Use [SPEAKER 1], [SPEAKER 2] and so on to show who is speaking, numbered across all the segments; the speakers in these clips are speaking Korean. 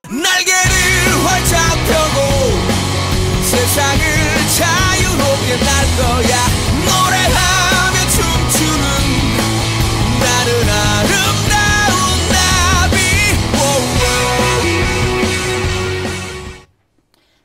[SPEAKER 1] 날개를 활짝 펴고 세상을 자유롭게 날 거야. 노래하며 춤추는 나는 아름다운 나비.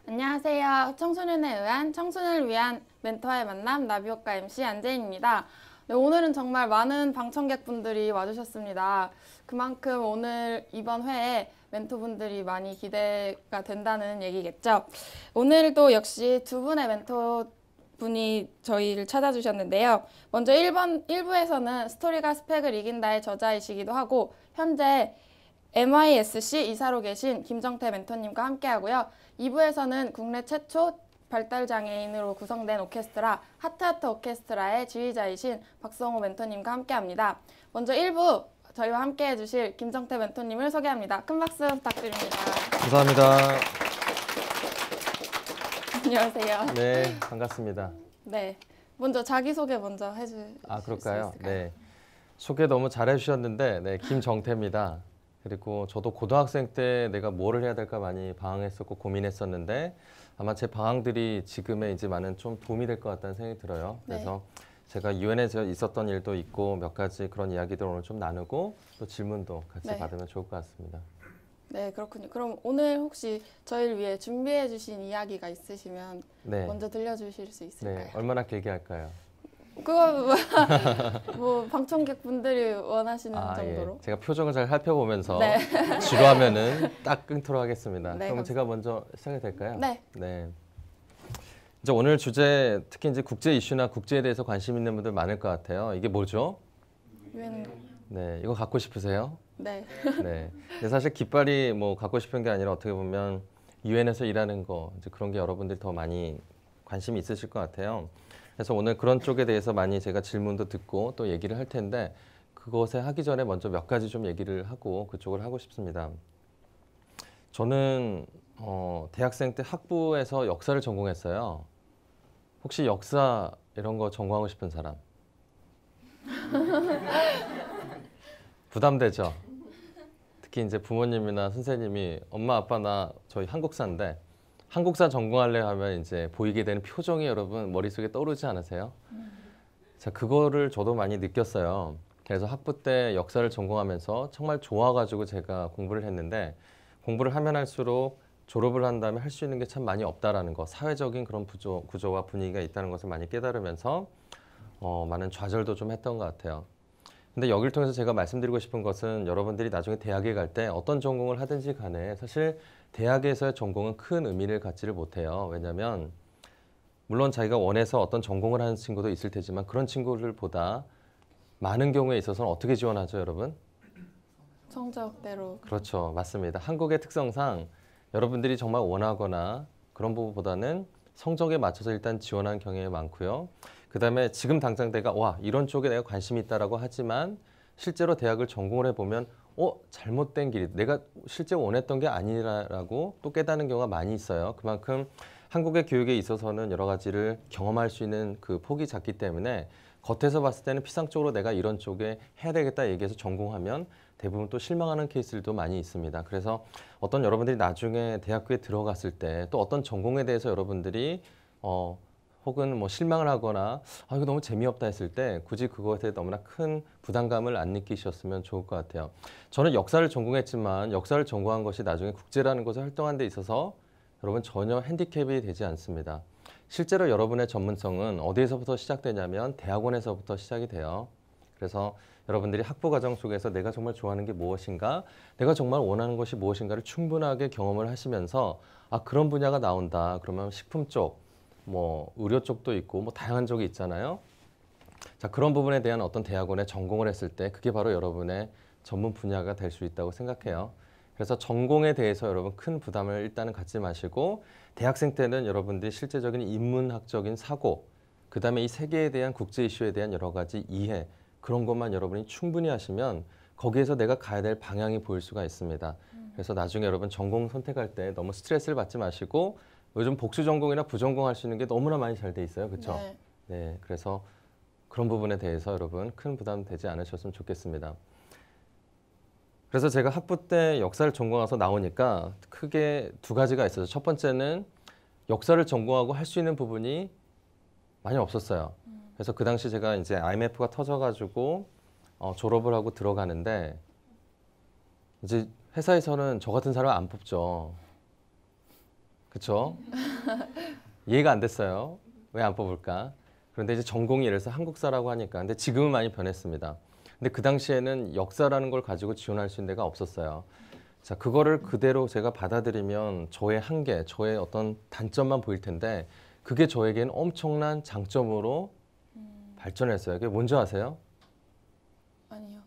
[SPEAKER 2] 안녕하세요. 청소년에 의한 청소년을 위한 멘토와의 만남 나비효과 MC 안재인입니다. 네, 오늘은 정말 많은 방청객분들이 와주셨습니다. 그만큼 오늘 이번 회에 멘토분들이 많이 기대가 된다는 얘기겠죠. 오늘도 역시 두 분의 멘토분이 저희를 찾아주셨는데요. 먼저 1부에서는 스토리가 스펙을 이긴다의 저자이시기도 하고 현재 MISC 이사로 계신 김정태 멘토님과 함께하고요. 2부에서는 국내 최초 발달장애인으로 구성된 오케스트라 하트하트 오케스트라의 지휘자이신 박성호 멘토님과 함께합니다. 먼저 1부 저희와 함께해 주실 김정태 멘토님을 소개합니다. 큰 박수 부탁드립니다.
[SPEAKER 3] 감사합니다.
[SPEAKER 2] 안녕하세요.
[SPEAKER 3] 네, 반갑습니다.
[SPEAKER 2] 네, 먼저 자기소개 먼저 해주실 수
[SPEAKER 3] 그럴까요?
[SPEAKER 2] 있을까요?
[SPEAKER 3] 네, 소개 너무 잘해 주셨는데 네, 김정태입니다. 그리고 저도 고등학생 때 내가 뭐를 해야 될까 많이 방황했었고 고민했었는데 아마 제 방황들이 지금의 이제 많은 좀 도움이 될 것 같다는 생각이 들어요. 그래서 제가 유엔에서 있었던 일도 있고 몇 가지 그런 이야기들 오늘 좀 나누고 또 질문도 같이 받으면 좋을 것 같습니다.
[SPEAKER 2] 네, 그렇군요. 그럼 오늘 혹시 저희를 위해 준비해 주신 이야기가 있으시면 먼저 들려주실 수 있을까요?
[SPEAKER 3] 네, 얼마나 길게 할까요?
[SPEAKER 2] 그거 뭐 방청객 분들이 원하시는 정도로.
[SPEAKER 3] 예. 제가 표정을 잘 살펴보면서 지루하면은 딱 끊도록 하겠습니다.
[SPEAKER 2] 네,
[SPEAKER 3] 그럼 제가 먼저 시작이 될까요?
[SPEAKER 2] 네.
[SPEAKER 3] 이제 오늘 주제 특히 이제 국제 이슈나 국제에 대해서 관심 있는 분들 많을 것 같아요. 이게 뭐죠?
[SPEAKER 2] 유엔.
[SPEAKER 3] 네, 이거 갖고 싶으세요?
[SPEAKER 2] 네.
[SPEAKER 3] 네. 근데 사실 깃발이 뭐 갖고 싶은 게 아니라 어떻게 보면 유엔에서 일하는 거 이제 그런 게 여러분들이 더 많이 관심이 있으실 것 같아요. 그래서 오늘 그런 쪽에 대해서 많이 제가 질문도 듣고 또 얘기를 할 텐데 그것에 하기 전에 먼저 몇 가지 좀 얘기를 하고 그쪽을 하고 싶습니다. 저는 대학생 때 학부에서 역사를 전공했어요. 혹시 역사 이런 거 전공하고 싶은 사람? 부담되죠? 특히 이제 부모님이나 선생님이 엄마 아빠 나 저희 한국사인데 한국사 전공할래 하면 이제 보이게 되는 표정이 여러분 머릿속에 떠오르지 않으세요? 자, 그거를 저도 많이 느꼈어요. 그래서 학부 때 역사를 전공하면서 정말 좋아가지고 제가 공부를 했는데 공부를 하면 할수록 졸업을 한 다음에 할 수 있는 게 참 많이 없다라는 거, 사회적인 그런 구조와 분위기가 있다는 것을 많이 깨달으면서 많은 좌절도 좀 했던 것 같아요. 근데 여기를 통해서 제가 말씀드리고 싶은 것은 여러분들이 나중에 대학에 갈 때 어떤 전공을 하든지 간에 사실 대학에서의 전공은 큰 의미를 갖지를 못해요. 왜냐하면 물론 자기가 원해서 어떤 전공을 하는 친구도 있을 테지만 그런 친구들보다 많은 경우에 있어서는 어떻게 지원하죠, 여러분?
[SPEAKER 2] 성적대로.
[SPEAKER 3] 그렇죠. 맞습니다. 한국의 특성상 여러분들이 정말 원하거나 그런 부분보다는 성적에 맞춰서 일단 지원하는 경향이 많고요. 그다음에 지금 당장 내가 와 이런 쪽에 내가 관심이 있다라고 하지만 실제로 대학을 전공을 해보면 잘못된 길이 내가 실제 원했던 게 아니라고 또 깨닫는 경우가 많이 있어요. 그만큼 한국의 교육에 있어서는 여러 가지를 경험할 수 있는 그 폭이 작기 때문에 겉에서 봤을 때는 피상적으로 내가 이런 쪽에 해야 되겠다 얘기해서 전공하면 대부분 또 실망하는 케이스들도 많이 있습니다. 그래서 어떤 여러분들이 나중에 대학교에 들어갔을 때 또 어떤 전공에 대해서 여러분들이 혹은 뭐 실망을 하거나 이거 너무 재미없다 했을 때 굳이 그것에 너무나 큰 부담감을 안 느끼셨으면 좋을 것 같아요. 저는 역사를 전공했지만 역사를 전공한 것이 나중에 국제라는 것을 활동하는 데 있어서 여러분 전혀 핸디캡이 되지 않습니다. 실제로 여러분의 전문성은 어디에서부터 시작되냐면 대학원에서부터 시작이 돼요. 그래서 여러분들이 학부 과정 속에서 내가 정말 좋아하는 게 무엇인가, 내가 정말 원하는 것이 무엇인가를 충분하게 경험을 하시면서 그런 분야가 나온다. 그러면 식품 쪽, 뭐 의료 쪽도 있고 뭐 다양한 쪽이 있잖아요. 자, 그런 부분에 대한 어떤 대학원에 전공을 했을 때 그게 바로 여러분의 전문 분야가 될 수 있다고 생각해요. 그래서 전공에 대해서 여러분 큰 부담을 일단은 갖지 마시고 대학생 때는 여러분들이 실제적인 인문학적인 사고, 그 다음에 이 세계에 대한 국제 이슈에 대한 여러 가지 이해, 그런 것만 여러분이 충분히 하시면 거기에서 내가 가야 될 방향이 보일 수가 있습니다. 그래서 나중에 여러분 전공 선택할 때 너무 스트레스를 받지 마시고 요즘 복수 전공이나 부전공 할 수 있는 게 너무나 많이 잘 돼 있어요. 그렇죠? 네, 그래서 그런 부분에 대해서 여러분 큰 부담 되지 않으셨으면 좋겠습니다. 그래서 제가 학부 때 역사를 전공해서 나오니까 크게 두 가지가 있어요. 첫 번째는 역사를 전공하고 할 수 있는 부분이 많이 없었어요. 그래서 그 당시 제가 이제 IMF가 터져가지고 졸업을 하고 들어가는데 이제 회사에서는 저 같은 사람 안 뽑죠. 그렇죠? 이해가 안 됐어요. 왜 안 뽑을까? 그런데 이제 전공이 이래서 한국사라고 하니까. 근데 지금은 많이 변했습니다. 근데 그 당시에는 역사라는 걸 가지고 지원할 수 있는 데가 없었어요. 자, 그거를 그대로 제가 받아들이면 저의 한계, 저의 어떤 단점만 보일 텐데 그게 저에겐 엄청난 장점으로 발전했어요. 그게 뭔지 아세요?
[SPEAKER 2] 아니요.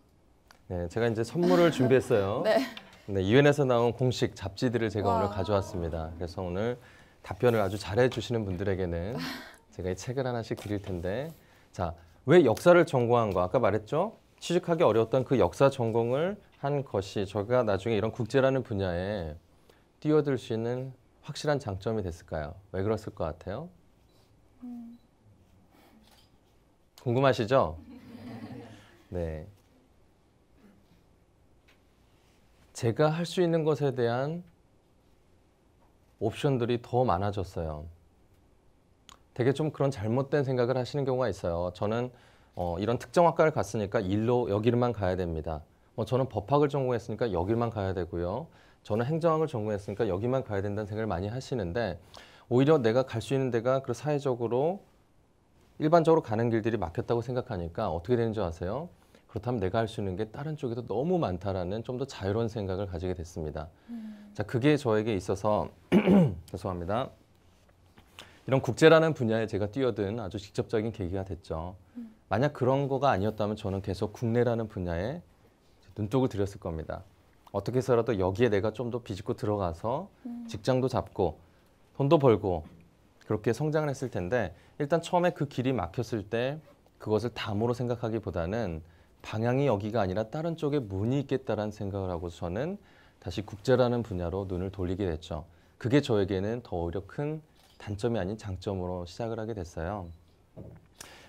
[SPEAKER 3] 네, 제가 이제 선물을 준비했어요.
[SPEAKER 2] 네.
[SPEAKER 3] 네, 유엔에서 나온 공식 잡지들을 제가
[SPEAKER 2] 와.
[SPEAKER 3] 오늘 가져왔습니다. 그래서 오늘 답변을 아주 잘해 주시는 분들에게는 제가 이 책을 하나씩 드릴 텐데, 자, 왜 역사를 전공한 거? 아까 말했죠? 취직하기 어려웠던 그 역사 전공을 한 것이 저가 나중에 이런 국제라는 분야에 뛰어들 수 있는 확실한 장점이 됐을까요? 왜 그랬을 것 같아요? 궁금하시죠? 네. 제가 할 수 있는 것에 대한 옵션들이 더 많아졌어요. 되게 좀 그런 잘못된 생각을 하시는 경우가 있어요. 저는 이런 특정 학과를 갔으니까 일로 여기만 가야 됩니다. 저는 법학을 전공했으니까 여기만 가야 되고요. 저는 행정학을 전공했으니까 여기만 가야 된다는 생각을 많이 하시는데 오히려 내가 갈 수 있는 데가 그 사회적으로 일반적으로 가는 길들이 막혔다고 생각하니까 어떻게 되는 줄 아세요? 그렇다면 내가 할 수 있는 게 다른 쪽에도 너무 많다라는 좀 더 자유로운 생각을 가지게 됐습니다. 자, 그게 저에게 있어서 죄송합니다. 이런 국제라는 분야에 제가 뛰어든 아주 직접적인 계기가 됐죠. 만약 그런 거가 아니었다면 저는 계속 국내라는 분야에 눈독을 들였을 겁니다. 어떻게 해서라도 여기에 내가 좀 더 비집고 들어가서 직장도 잡고 돈도 벌고 그렇게 성장을 했을 텐데 일단 처음에 그 길이 막혔을 때 그것을 담으로 생각하기보다는 방향이 여기가 아니라 다른 쪽에 문이 있겠다라는 생각을 하고 저는 다시 국제라는 분야로 눈을 돌리게 됐죠. 그게 저에게는 더 오히려 큰 단점이 아닌 장점으로 시작을 하게 됐어요.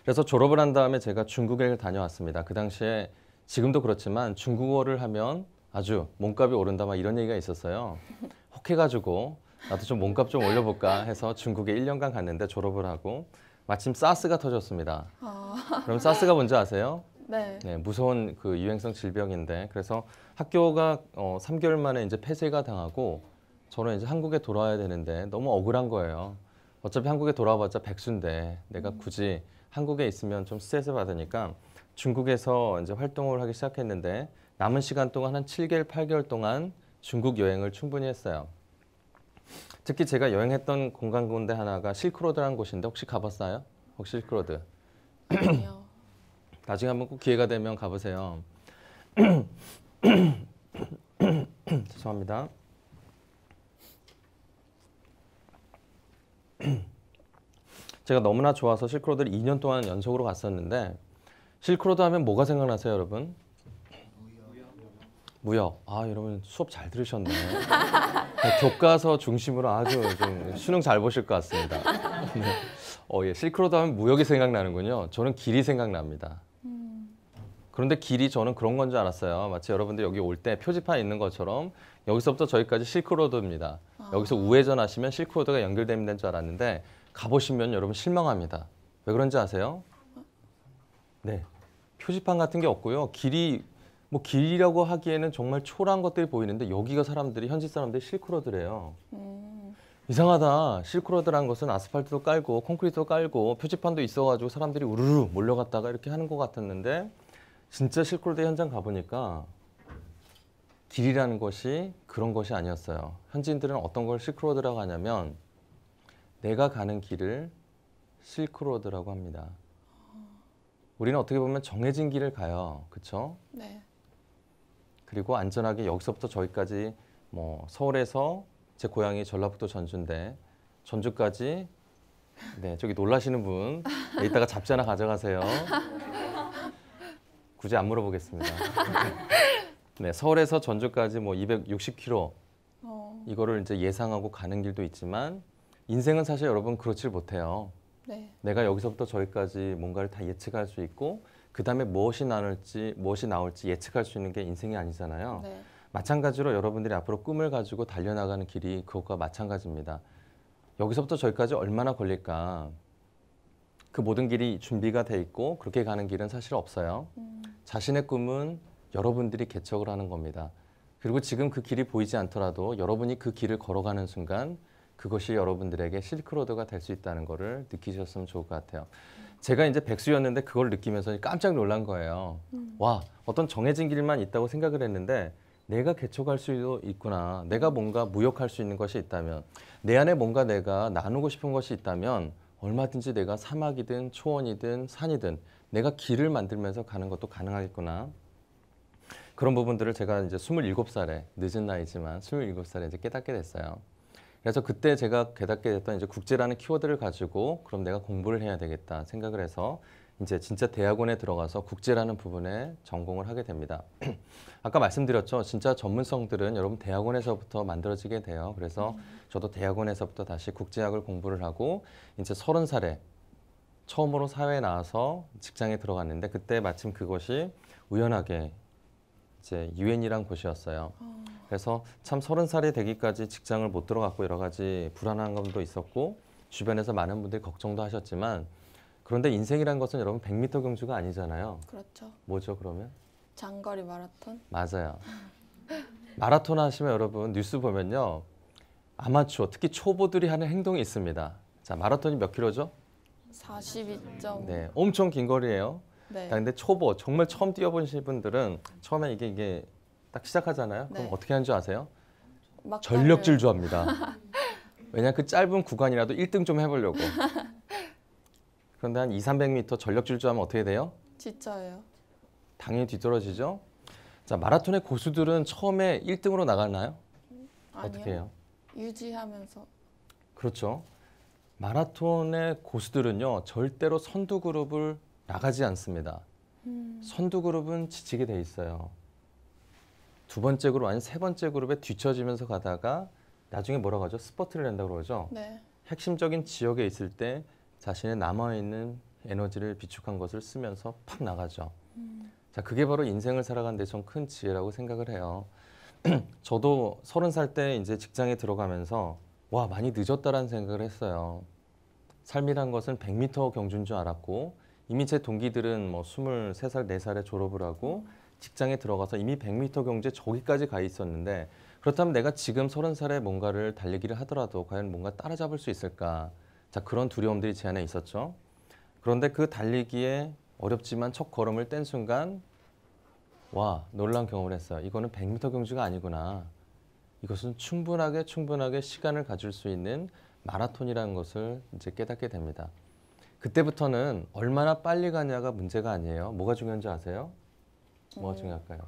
[SPEAKER 3] 그래서 졸업을 한 다음에 제가 중국에 다녀왔습니다. 그 당시에 지금도 그렇지만 중국어를 하면 아주 몸값이 오른다 막 이런 얘기가 있었어요. 혹해가지고 나도 좀 몸값 좀 올려볼까 해서 중국에 1년간 갔는데 졸업을 하고 마침 사스가 터졌습니다. 그럼 사스가 뭔지 아세요?
[SPEAKER 2] 네.
[SPEAKER 3] 네, 무서운 그 유행성 질병인데 그래서 학교가 3개월 만에 이제 폐쇄가 당하고 저는 이제 한국에 돌아와야 되는데 너무 억울한 거예요. 어차피 한국에 돌아와봤자 백수인데 내가 굳이 한국에 있으면 좀 스트레스 받으니까 중국에서 이제 활동을 하기 시작했는데 남은 시간 동안 한 7개월, 8개월 동안 중국 여행을 충분히 했어요. 특히 제가 여행했던 공간 가운데 하나가 실크로드라는 곳인데 혹시 가봤어요? 혹시 실크로드?
[SPEAKER 2] 아니요.
[SPEAKER 3] 나중에 한번 꼭 기회가 되면 가보세요. 죄송합니다. 제가 너무나 좋아서 실크로드를 2년 동안 연속으로 갔었는데 실크로드 하면 뭐가 생각나세요, 여러분? 무역. 아, 여러분 수업 잘 들으셨네. 교과서 중심으로 아주 좀 수능 잘 보실 것 같습니다. 네. 예, 실크로드 하면 무역이 생각나는군요. 저는 길이 생각납니다. 그런데 길이 저는 그런 건 줄 알았어요. 마치 여러분들 여기 올 때 표지판 있는 것처럼 여기서부터 저기까지 실크로드입니다. 여기서 우회전 하시면 실크로드가 연결되는 줄 알았는데 가보시면 여러분 실망합니다. 왜 그런지 아세요? 네, 표지판 같은 게 없고요. 길이 뭐 길이라고 하기에는 정말 초라한 것들이 보이는데 여기가 사람들이 현지 사람들이 실크로드래요. 이상하다. 실크로드라는 것은 아스팔트도 깔고 콘크리트도 깔고 표지판도 있어가지고 사람들이 우르르 몰려갔다가 이렇게 하는 것 같았는데 진짜 실크로드 현장 가보니까 길이라는 것이 그런 것이 아니었어요. 현지인들은 어떤 걸 실크로드라고 하냐면 내가 가는 길을 실크로드라고 합니다. 우리는 어떻게 보면 정해진 길을 가요. 그렇죠?
[SPEAKER 2] 네.
[SPEAKER 3] 그리고 안전하게 여기서부터 저기까지 뭐 서울에서 제 고향이 전라북도 전주인데 전주까지 네, 저기 놀라시는 분 이따가 잡지 하나 가져가세요. 굳이 안 물어보겠습니다. 네, 서울에서 전주까지 뭐 260km 이거를 이제 예상하고 가는 길도 있지만 인생은 사실 여러분 그렇지 못해요.
[SPEAKER 2] 네.
[SPEAKER 3] 내가 여기서부터 저기까지 뭔가를 다 예측할 수 있고 그다음에 무엇이 나올지 예측할 수 있는 게 인생이 아니잖아요.
[SPEAKER 2] 네.
[SPEAKER 3] 마찬가지로 여러분들이 앞으로 꿈을 가지고 달려나가는 길이 그것과 마찬가지입니다. 여기서부터 저기까지 얼마나 걸릴까? 그 모든 길이 준비가 돼 있고 그렇게 가는 길은 사실 없어요. 자신의 꿈은 여러분들이 개척을 하는 겁니다. 그리고 지금 그 길이 보이지 않더라도 여러분이 그 길을 걸어가는 순간 그것이 여러분들에게 실크로드가 될 수 있다는 것을 느끼셨으면 좋을 것 같아요. 제가 이제 백수였는데 그걸 느끼면서 깜짝 놀란 거예요. 와, 어떤 정해진 길만 있다고 생각을 했는데 내가 개척할 수도 있구나. 내가 뭔가 무역할 수 있는 것이 있다면, 내 안에 뭔가 내가 나누고 싶은 것이 있다면 얼마든지 내가 사막이든 초원이든 산이든 내가 길을 만들면서 가는 것도 가능하겠구나. 그런 부분들을 제가 이제 27살에, 늦은 나이지만 27살에 이제 깨닫게 됐어요. 그래서 그때 제가 깨닫게 됐던 이제 국제라는 키워드를 가지고 그럼 내가 공부를 해야 되겠다 생각을 해서 이제 진짜 대학원에 들어가서 국제라는 부분에 전공을 하게 됩니다. 아까 말씀드렸죠. 진짜 전문성들은 여러분 대학원에서부터 만들어지게 돼요. 그래서 저도 대학원에서부터 다시 국제학을 공부를 하고 이제 30살에 처음으로 사회에 나와서 직장에 들어갔는데 그때 마침 그것이 우연하게 이제 유엔이란 곳이었어요. 그래서 참 30살이 되기까지 직장을 못 들어갔고 여러 가지 불안한 감도 있었고 주변에서 많은 분들이 걱정도 하셨지만 그런데 인생이란 것은 여러분 100m 경주가 아니잖아요.
[SPEAKER 2] 그렇죠.
[SPEAKER 3] 뭐죠 그러면?
[SPEAKER 2] 장거리 마라톤?
[SPEAKER 3] 맞아요. 마라톤 하시면 여러분 뉴스 보면요. 아마추어 특히 초보들이 하는 행동이 있습니다. 자, 마라톤이 몇 킬로죠?
[SPEAKER 2] 42점.
[SPEAKER 3] 네, 엄청 긴 거리예요.
[SPEAKER 2] 네.
[SPEAKER 3] 근데 초보 정말 처음 뛰어보신 분들은 처음에 이게 딱 시작하잖아요. 그럼
[SPEAKER 2] 네.
[SPEAKER 3] 어떻게 하는 줄 아세요?
[SPEAKER 2] 막
[SPEAKER 3] 전력
[SPEAKER 2] 달려요.
[SPEAKER 3] 질주합니다. 왜냐하면 그 짧은 구간이라도 1등 좀 해보려고. 그런데 한 200~300m 전력 질주하면 어떻게 돼요?
[SPEAKER 2] 지쳐요.
[SPEAKER 3] 당연히 뒤떨어지죠. 자, 마라톤의 고수들은 처음에 1등으로 나가나요?
[SPEAKER 2] 아니요.
[SPEAKER 3] 어떻게 해요?
[SPEAKER 2] 유지하면서.
[SPEAKER 3] 그렇죠. 마라톤의 고수들은요. 절대로 선두 그룹을 나가지 않습니다. 선두 그룹은 지치게 돼 있어요. 두 번째 그룹 아니면 세 번째 그룹에 뒤처지면서 가다가 나중에 뭐라고 하죠? 스퍼트를 낸다고 그러죠.
[SPEAKER 2] 네.
[SPEAKER 3] 핵심적인 지역에 있을 때 자신의 남아있는 에너지를 비축한 것을 쓰면서 팍 나가죠. 자, 그게 바로 인생을 살아가는 데 좀 큰 지혜라고 생각을 해요. 저도 30살 때 이제 직장에 들어가면서 와, 많이 늦었다라는 생각을 했어요. 삶이란 것은 100m 경주인 줄 알았고 이미 제 동기들은 뭐 23살, 4살에 졸업을 하고 직장에 들어가서 이미 100m 경주에 저기까지 가 있었는데 그렇다면 내가 지금 30살에 뭔가를 달리기를 하더라도 과연 뭔가 따라잡을 수 있을까? 자, 그런 두려움들이 제 안에 있었죠. 그런데 그 달리기에 어렵지만 첫 걸음을 뗀 순간 와, 놀라운 경험을 했어요. 이거는 100m 경주가 아니구나. 이것은 충분하게 시간을 가질 수 있는 마라톤이라는 것을 이제 깨닫게 됩니다. 그때부터는 얼마나 빨리 가냐가 문제가 아니에요. 뭐가 중요한지 아세요? 뭐가 중요할까요?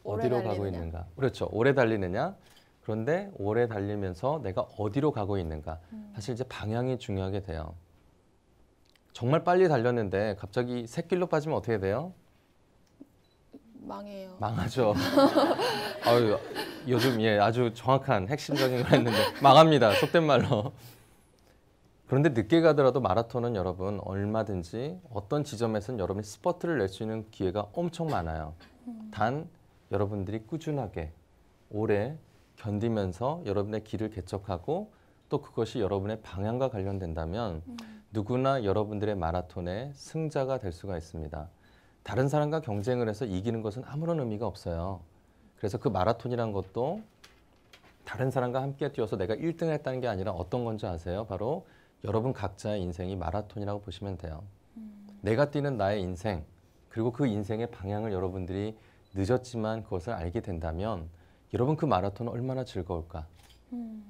[SPEAKER 2] 오래
[SPEAKER 3] 어디로
[SPEAKER 2] 달리느냐?
[SPEAKER 3] 가고 있는가? 그렇죠. 오래 달리느냐? 그런데 오래 달리면서 내가 어디로 가고 있는가? 사실 이제 방향이 중요하게 돼요. 정말 빨리 달렸는데 갑자기 샛길로 빠지면 어떻게 돼요?
[SPEAKER 2] 망해요.
[SPEAKER 3] 망하죠. 아유, 요즘 아주 정확한 핵심적인 걸 했는데 망합니다. 속된 말로. 그런데 늦게 가더라도 마라톤은 여러분 얼마든지 어떤 지점에서는 여러분이 스퍼트를 낼 수 있는 기회가 엄청 많아요. 단 여러분들이 꾸준하게 오래 견디면서 여러분의 길을 개척하고 또 그것이 여러분의 방향과 관련된다면 누구나 여러분들의 마라톤의 승자가 될 수가 있습니다. 다른 사람과 경쟁을 해서 이기는 것은 아무런 의미가 없어요. 그래서 그 마라톤이란 것도 다른 사람과 함께 뛰어서 내가 1등을 했다는 게 아니라 어떤 건지 아세요? 바로 여러분 각자의 인생이 마라톤이라고 보시면 돼요. 내가 뛰는 나의 인생, 그리고 그 인생의 방향을 여러분들이 늦었지만 그것을 알게 된다면 여러분 그 마라톤은 얼마나 즐거울까?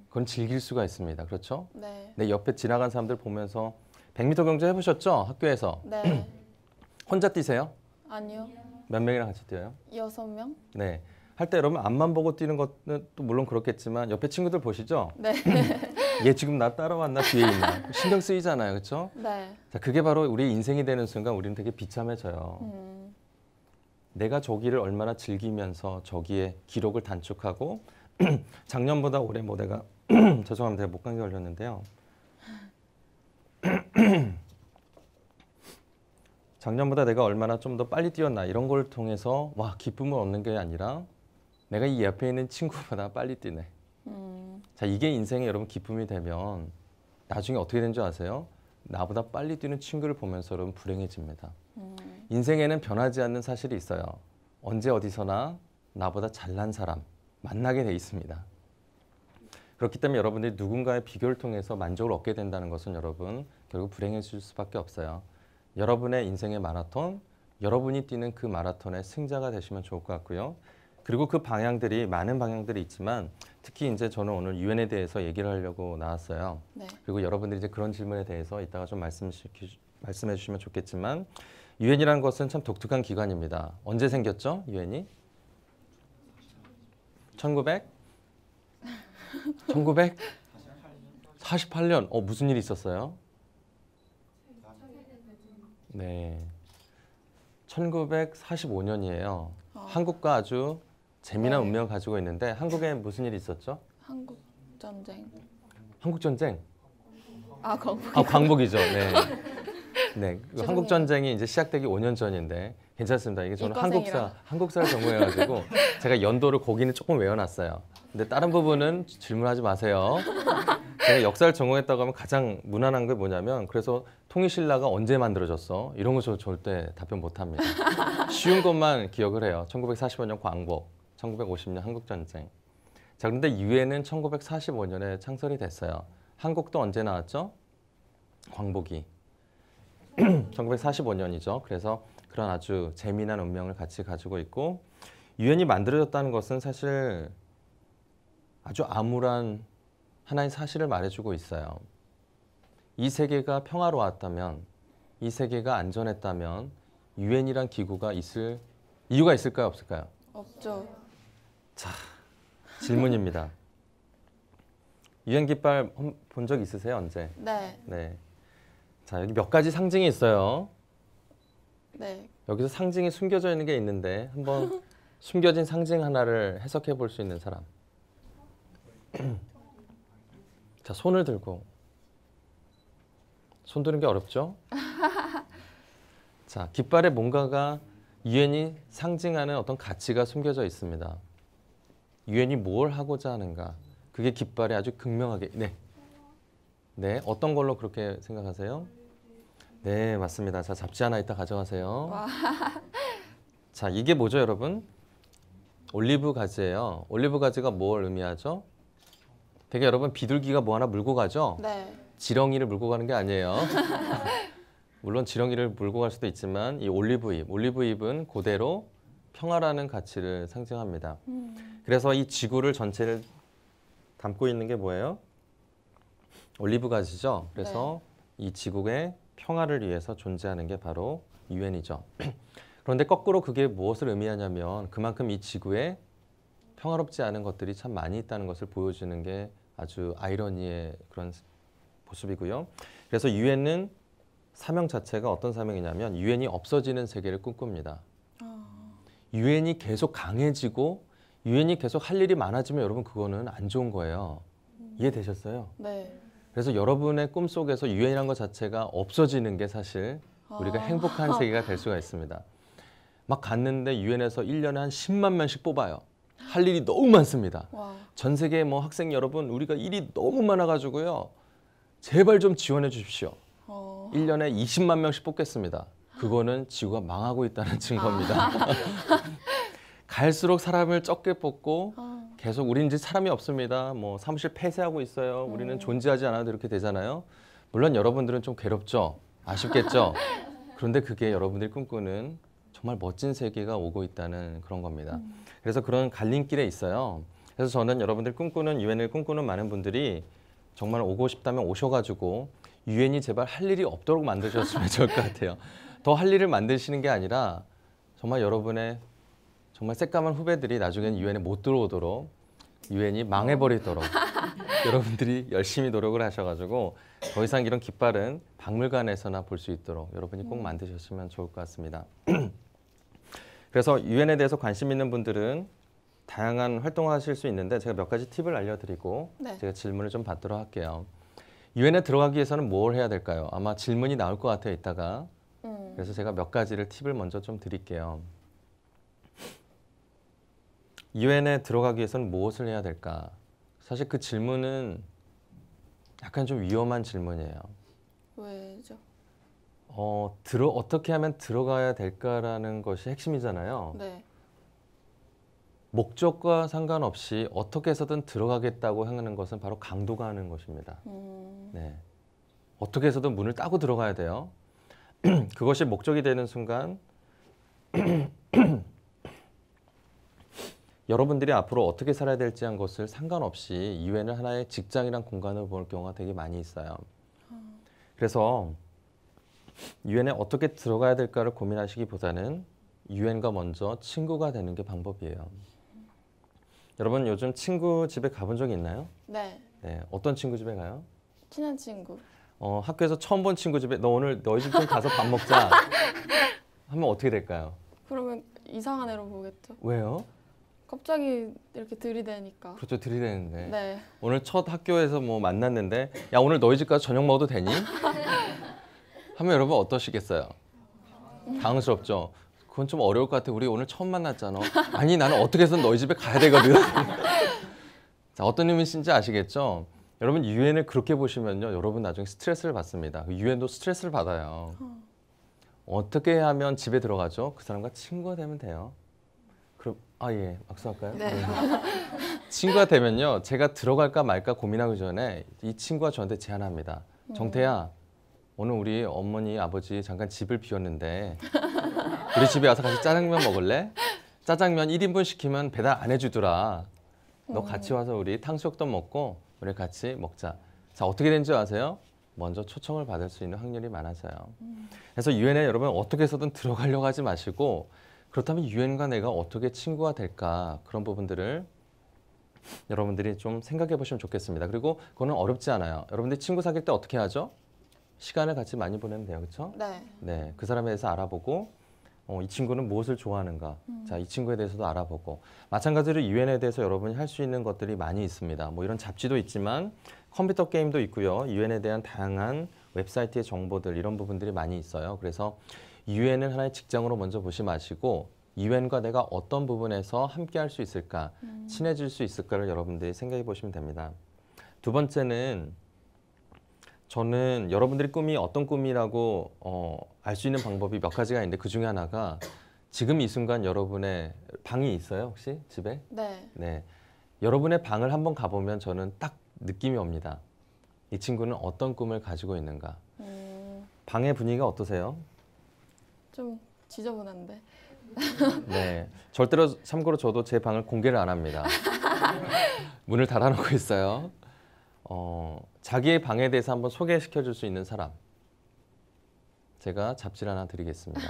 [SPEAKER 3] 그건 즐길 수가 있습니다. 그렇죠?
[SPEAKER 2] 네.
[SPEAKER 3] 내 옆에 지나간 사람들 보면서 100m 경주 해보셨죠? 학교에서.
[SPEAKER 2] 네.
[SPEAKER 3] 혼자 뛰세요?
[SPEAKER 2] 아니요.
[SPEAKER 3] 몇 명이랑 같이 뛰어요?
[SPEAKER 2] 6명?
[SPEAKER 3] 네. 할 때 여러분 앞만 보고 뛰는 것은 또 물론 그렇겠지만 옆에 친구들 보시죠?
[SPEAKER 2] 네.
[SPEAKER 3] 얘 지금 나 따라왔나 뒤에 있나 신경 쓰이잖아요. 그렇죠?
[SPEAKER 2] 네.
[SPEAKER 3] 자, 그게 바로 우리 인생이 되는 순간 우리는 되게 비참해져요. 내가 저기를 얼마나 즐기면서 저기에 기록을 단축하고 작년보다 올해 뭐 내가 죄송합니다. 제가 목감기 걸렸는데요. 작년보다 내가 얼마나 좀 더 빨리 뛰었나 이런 걸 통해서 와 기쁨을 얻는 게 아니라 내가 이 옆에 있는 친구보다 빨리 뛰네. 자, 이게 인생에 여러분 기쁨이 되면 나중에 어떻게 되는 줄 아세요? 나보다 빨리 뛰는 친구를 보면서 여러분 불행해집니다. 인생에는 변하지 않는 사실이 있어요. 언제 어디서나 나보다 잘난 사람 만나게 돼 있습니다. 그렇기 때문에 여러분들이 누군가의 비교를 통해서 만족을 얻게 된다는 것은 여러분 결국 불행해질 수밖에 없어요. 여러분의 인생의 마라톤, 여러분이 뛰는 그 마라톤의 승자가 되시면 좋을 것 같고요. 그리고 그 방향들이 많은 방향들이 있지만 특히 이제 저는 오늘 유엔에 대해서 얘기를 하려고 나왔어요.
[SPEAKER 2] 네.
[SPEAKER 3] 그리고 여러분들이 이제 그런 질문에 대해서 이따가 좀 말씀해 주시면 좋겠지만 유엔이라는 것은 참 독특한 기관입니다. 언제 생겼죠? 유엔이? 1948년. 무슨 일이 있었어요? 네. 1945년이에요. 한국과 아주 재미난 운명을 가지고 있는데 한국에 무슨 일이 있었죠?
[SPEAKER 2] 한국 전쟁.
[SPEAKER 3] 한국 전쟁?
[SPEAKER 2] 광복.
[SPEAKER 3] 광복이죠. 네. 네. 한국 전쟁이 이제 시작되기 5년 전인데 괜찮습니다. 이게 저는 한국사를 전공해가지고 제가 연도를 거기는 조금 외워놨어요. 근데 다른 부분은 질문하지 마세요. 제가 역사를 전공했다고 하면 가장 무난한 게 뭐냐면 그래서 통일신라가 언제 만들어졌어? 이런 거 저 절대 답변 못합니다. 쉬운 것만 기억을 해요. 1945년 광복, 1950년 한국전쟁. 자, 그런데 유엔은 1945년에 창설이 됐어요. 한국도 언제 나왔죠? 광복이 1945년이죠. 그래서 그런 아주 재미난 운명을 같이 가지고 있고 유엔이 만들어졌다는 것은 사실 아주 암울한 하나의 사실을 말해주고 있어요. 이 세계가 평화로웠다면, 이 세계가 안전했다면 유엔이란 기구가 있을 이유가 있을까요, 없을까요?
[SPEAKER 2] 없죠.
[SPEAKER 3] 자, 질문입니다. 유엔 깃발 본 적 있으세요, 언제?
[SPEAKER 2] 네.
[SPEAKER 3] 네. 자, 여기 몇 가지 상징이 있어요.
[SPEAKER 2] 네.
[SPEAKER 3] 여기서 상징이 숨겨져 있는 게 있는데 한번 숨겨진 상징 하나를 해석해 볼 수 있는 사람. 자, 손을 들고. 손 드는 게 어렵죠? 자, 깃발에 뭔가가 유엔이 상징하는 어떤 가치가 숨겨져 있습니다. 유엔이 뭘 하고자 하는가? 그게 깃발에 아주 극명하게. 네. 네, 어떤 걸로 그렇게 생각하세요? 네, 맞습니다. 자, 잡지 하나 이따 가져가세요.
[SPEAKER 2] 와.
[SPEAKER 3] 자, 이게 뭐죠, 여러분? 올리브 가지예요. 올리브 가지가 뭘 의미하죠? 되게 여러분 비둘기가 뭐 하나 물고 가죠?
[SPEAKER 2] 네.
[SPEAKER 3] 지렁이를 물고 가는 게 아니에요. 물론 지렁이를 물고 갈 수도 있지만 이 올리브잎은 그대로 평화라는 가치를 상징합니다. 그래서 이 지구를 전체를 담고 있는 게 뭐예요? 올리브 가지죠. 그래서 이 지구의 평화를 위해서 존재하는 게 바로 유엔이죠. 그런데 거꾸로 그게 무엇을 의미하냐면 그만큼 이 지구에 평화롭지 않은 것들이 참 많이 있다는 것을 보여주는 게 아주 아이러니의 그런 모습이고요. 그래서 유엔은 사명 자체가 어떤 사명이냐면 유엔이 없어지는 세계를 꿈꿉니다. 유엔이 계속 강해지고 유엔이 계속 할 일이 많아지면 여러분 그거는 안 좋은 거예요. 이해되셨어요?
[SPEAKER 2] 네.
[SPEAKER 3] 그래서 여러분의 꿈속에서 유엔이라는 것 자체가 없어지는 게 사실 우리가 행복한 세계가 될 수가 있습니다. 막 갔는데 유엔에서 1년에 한 10만 명씩 뽑아요. 할 일이 너무 많습니다.
[SPEAKER 2] 와.
[SPEAKER 3] 전 세계 뭐 학생 여러분 우리가 일이 너무 많아가지고요. 제발 좀 지원해 주십시오. 1년에 20만 명씩 뽑겠습니다. 그거는 지구가 망하고 있다는 증거입니다. 갈수록 사람을 적게 뽑고 계속 우리는 이제 사람이 없습니다. 뭐 사무실 폐쇄하고 있어요. 우리는 존재하지 않아도 이렇게 되잖아요. 물론 여러분들은 좀 괴롭죠. 아쉽겠죠. 그런데 그게 여러분들이 꿈꾸는 정말 멋진 세계가 오고 있다는 그런 겁니다. 그래서 그런 갈림길에 있어요. 그래서 저는 여러분들 꿈꾸는 유엔을 꿈꾸는 많은 분들이 정말 오고 싶다면 오셔가지고 유엔이 제발 할 일이 없도록 만드셨으면 좋을 것 같아요. 더 할 일을 만드시는 게 아니라 정말 여러분의 정말 새까만 후배들이 나중에는 유엔에 못 들어오도록 유엔이 망해버리도록 여러분들이 열심히 노력을 하셔가지고 더 이상 이런 깃발은 박물관에서나 볼 수 있도록 여러분이 꼭 만드셨으면 좋을 것 같습니다. 그래서 유엔에 대해서 관심 있는 분들은 다양한 활동을 하실 수 있는데 제가 몇 가지 팁을 알려드리고 제가 질문을 좀 받도록 할게요. 유엔에 들어가기 위해서는 뭘 해야 될까요? 아마 질문이 나올 것 같아요, 이따가. 그래서 제가 몇 가지를 팁을 먼저 좀 드릴게요. 유엔에 들어가기 위해서는 무엇을 해야 될까? 사실 그 질문은 약간 좀 위험한 질문이에요.
[SPEAKER 2] 왜죠?
[SPEAKER 3] 어떻게 하면 들어가야 될까라는 것이 핵심이잖아요.
[SPEAKER 2] 네.
[SPEAKER 3] 목적과 상관없이 어떻게 해서든 들어가겠다고 하는 것은 바로 강도가 하는 것입니다. 네. 어떻게 해서든 문을 따고 들어가야 돼요. 그것이 목적이 되는 순간 여러분들이 앞으로 어떻게 살아야 될지 한 것을 상관없이 유엔을 하나의 직장이란 공간으로 볼 경우가 되게 많이 있어요. 그래서 유엔에 어떻게 들어가야 될까를 고민하시기보다는 유엔과 먼저 친구가 되는 게 방법이에요. 여러분 요즘 친구 집에 가본 적이 있나요?
[SPEAKER 2] 네.
[SPEAKER 3] 네, 어떤 친구 집에 가요?
[SPEAKER 2] 친한 친구.
[SPEAKER 3] 학교에서 처음 본 친구 집에 너 오늘 너희 집 좀 가서 밥 먹자 하면 어떻게 될까요?
[SPEAKER 2] 그러면 이상한 애로 보겠죠.
[SPEAKER 3] 왜요?
[SPEAKER 2] 갑자기 이렇게 들이대니까.
[SPEAKER 3] 그렇죠, 들이대는데.
[SPEAKER 2] 네.
[SPEAKER 3] 오늘 첫 학교에서 뭐 만났는데 야 오늘 너희 집 가서 저녁 먹어도 되니? 하면 여러분 어떠시겠어요? 당황스럽죠? 그건 좀 어려울 것 같아. 우리 오늘 처음 만났잖아. 아니 나는 어떻게 해서든 너희 집에 가야 되거든. 자, 어떤 의미인지 아시겠죠? 여러분 유엔을 그렇게 보시면요. 여러분 나중에 스트레스를 받습니다. 유엔도 스트레스를 받아요. 어떻게 하면 집에 들어가죠? 그 사람과 친구가 되면 돼요. 그럼 예, 악수할까요?
[SPEAKER 2] 네.
[SPEAKER 3] 친구가 되면요. 제가 들어갈까 말까 고민하기 전에 이 친구가 저한테 제안합니다. 정태야, 오늘 우리 어머니 아버지 잠깐 집을 비웠는데 우리 집에 와서 같이 짜장면 먹을래? 짜장면 1인분 시키면 배달 안 해주더라. 너 같이 와서 우리 탕수육도 먹고 우리 같이 먹자. 자, 어떻게 된지 아세요? 먼저 초청을 받을 수 있는 확률이 많아져요. 그래서 유엔에 여러분 어떻게 해서든 들어가려고 하지 마시고 그렇다면 유엔과 내가 어떻게 친구가 될까 그런 부분들을 여러분들이 좀 생각해 보시면 좋겠습니다. 그리고 그거는 어렵지 않아요. 여러분들이 친구 사귈 때 어떻게 하죠? 시간을 같이 많이 보내면 돼요. 그렇죠?
[SPEAKER 2] 네.
[SPEAKER 3] 네, 그 사람에 대해서 알아보고 이 친구는 무엇을 좋아하는가. 자, 이 친구에 대해서도 알아보고 마찬가지로 유엔에 대해서 여러분이 할 수 있는 것들이 많이 있습니다. 뭐 이런 잡지도 있지만 컴퓨터 게임도 있고요. 유엔에 대한 다양한 웹사이트의 정보들 이런 부분들이 많이 있어요. 그래서 유엔을 하나의 직장으로 먼저 보시 마시고 유엔과 내가 어떤 부분에서 함께 할 수 있을까, 친해질 수 있을까를 여러분들이 생각해 보시면 됩니다. 두 번째는 저는 여러분들의 꿈이 어떤 꿈이라고 알 수 있는 방법이 몇 가지가 있는데 그 중에 하나가 지금 이 순간 여러분의 방이 있어요, 혹시 집에?
[SPEAKER 2] 네.
[SPEAKER 3] 네. 여러분의 방을 한번 가보면 저는 딱 느낌이 옵니다. 이 친구는 어떤 꿈을 가지고 있는가. 방의 분위기가 어떠세요?
[SPEAKER 2] 좀 지저분한데.
[SPEAKER 3] 네. 절대로 참고로 저도 제 방을 공개를 안 합니다. 문을 닫아놓고 있어요. 자기의 방에 대해서 한번 소개시켜 줄 수 있는 사람. 제가 잡지를 하나 드리겠습니다.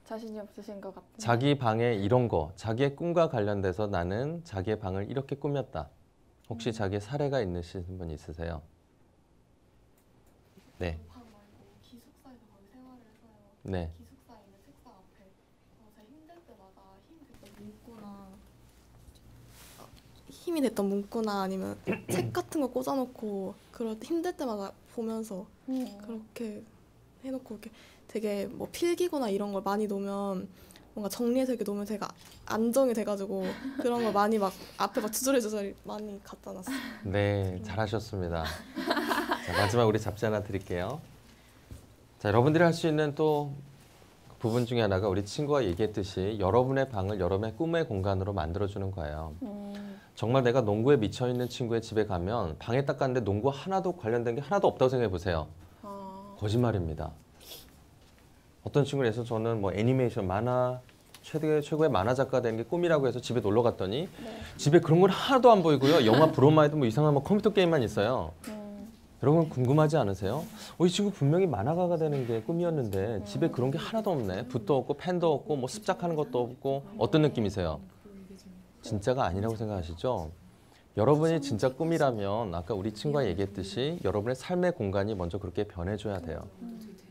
[SPEAKER 2] 자신이 없으신 것 같은데.
[SPEAKER 3] 자기 방에 이런 거, 자기의 꿈과 관련돼서 나는 자기의 방을 이렇게 꾸몄다. 혹시 자기의 사례가 있으신 분 있으세요? 네.
[SPEAKER 4] 방 말고 기숙사에서 거기 생활을 해서요.
[SPEAKER 3] 네.
[SPEAKER 4] 기숙사에 있는 책상 앞에 제가 힘들 때마다 힘이 됐던 문구나 아니면 책 같은 거 꽂아놓고 그럴 때 힘들 때마다 보면서 그렇게 해놓고 이렇게 되게 뭐 필기거나 이런 걸 많이 놓으면 뭔가 정리해서 이렇게 놓으면 제가 안정이 돼가지고 그런 걸 많이 막 앞에 막 주저리 많이 갖다 놨어요.
[SPEAKER 3] 네, 잘하셨습니다. 자, 마지막 우리 잡지 하나 드릴게요. 자, 여러분들이 할 수 있는 또 부분 중에 하나가 우리 친구가 얘기했듯이 여러분의 방을 여러분의 꿈의 공간으로 만들어주는 거예요. 정말 내가 농구에 미쳐있는 친구의 집에 가면 방에 딱 갔는데 농구 하나도 관련된 게 하나도 없다고 생각해 보세요. 거짓말입니다. 어떤 친구를 해서 저는 뭐 애니메이션, 만화, 최고의 만화 작가 되는 게 꿈이라고 해서 집에 놀러 갔더니 집에 그런 건 하나도 안 보이고요. 영화 브로마이드 뭐 이상한 뭐 컴퓨터 게임만 있어요. 여러분 궁금하지 않으세요? 이 친구 분명히 만화가가 되는 게 꿈이었는데 집에 그런 게 하나도 없네. 붓도 없고 펜도 없고 뭐 습작하는 것도 없고 어떤 느낌이세요? 진짜가 아니라고 생각하시죠? 여러분이 진짜 꿈이라면 아까 우리 친구가 얘기했듯이 여러분의 삶의 공간이 먼저 그렇게 변해줘야 돼요.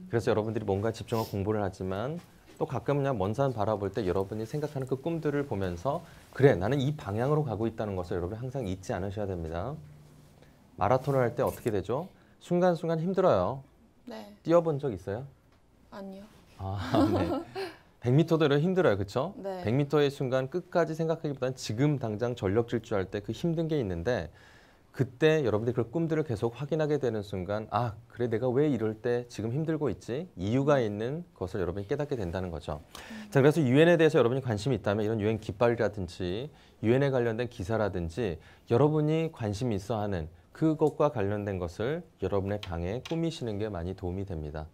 [SPEAKER 3] 그래서 여러분들이 뭔가 집중하고 공부를 하지만 또 가끔 그냥 먼 산 바라볼 때 여러분이 생각하는 그 꿈들을 보면서 그래 나는 이 방향으로 가고 있다는 것을 여러분이 항상 잊지 않으셔야 됩니다. 마라톤을 할 때 어떻게 되죠? 순간순간 힘들어요.
[SPEAKER 2] 네.
[SPEAKER 3] 뛰어본 적 있어요?
[SPEAKER 2] 아니요.
[SPEAKER 3] 네. 100m도 이런 힘들어요. 그렇죠?
[SPEAKER 2] 네.
[SPEAKER 3] 100m의 순간 끝까지 생각하기보다는 지금 당장 전력 질주할 때 그 힘든 게 있는데 그때 여러분들이 그 꿈들을 계속 확인하게 되는 순간 아 그래 내가 왜 이럴 때 지금 힘들고 있지? 이유가 있는 것을 여러분이 깨닫게 된다는 거죠. 자 그래서 유엔에 대해서 여러분이 관심이 있다면 이런 유엔 깃발이라든지 유엔에 관련된 기사라든지 여러분이 관심이 있어 하는 그것과 관련된 것을 여러분의 방에 꾸미시는 게 많이 도움이 됩니다.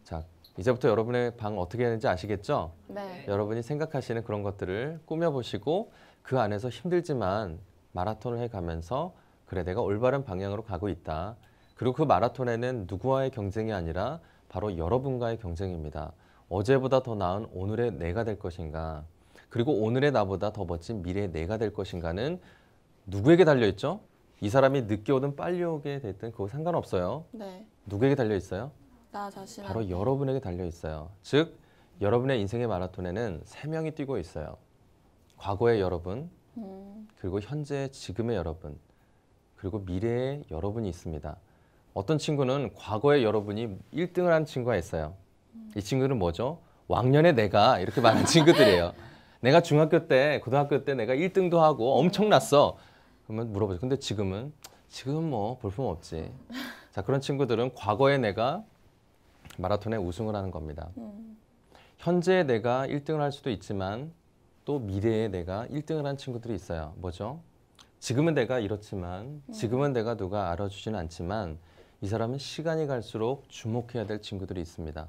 [SPEAKER 3] 자 이제부터 여러분의 방 어떻게 하는지 아시겠죠?
[SPEAKER 2] 네.
[SPEAKER 3] 여러분이 생각하시는 그런 것들을 꾸며보시고 그 안에서 힘들지만 마라톤을 해가면서 그래 내가 올바른 방향으로 가고 있다. 그리고 그 마라톤에는 누구와의 경쟁이 아니라 바로 여러분과의 경쟁입니다. 어제보다 더 나은 오늘의 내가 될 것인가 그리고 오늘의 나보다 더 멋진 미래의 내가 될 것인가는 누구에게 달려있죠? 이 사람이 늦게 오든 빨리 오게 됐든 그거 상관없어요.
[SPEAKER 2] 네.
[SPEAKER 3] 누구에게 달려있어요?
[SPEAKER 2] 나 자신.
[SPEAKER 3] 바로 여러분에게 달려있어요. 즉 여러분의 인생의 마라톤에는 3명이 뛰고 있어요. 과거의 여러분, 그리고 현재 지금의 여러분, 그리고 미래의 여러분이 있습니다. 어떤 친구는 과거의 여러분이 1등을 한 친구가 있어요. 이 친구는 뭐죠? 왕년의 내가 이렇게 말하는 친구들이에요. 내가 중학교 때, 고등학교 때 내가 1등도 하고 엄청났어. 그러면 물어보죠. 근데 지금은 뭐 볼품 없지. 자 그런 친구들은 과거의 내가 마라톤에 우승을 하는 겁니다. 현재의 내가 1등을 할 수도 있지만 또 미래의 내가 1등을 한 친구들이 있어요. 뭐죠? 지금은 내가 이렇지만 지금은 내가 누가 알아주지는 않지만 이 사람은 시간이 갈수록 주목해야 될 친구들이 있습니다.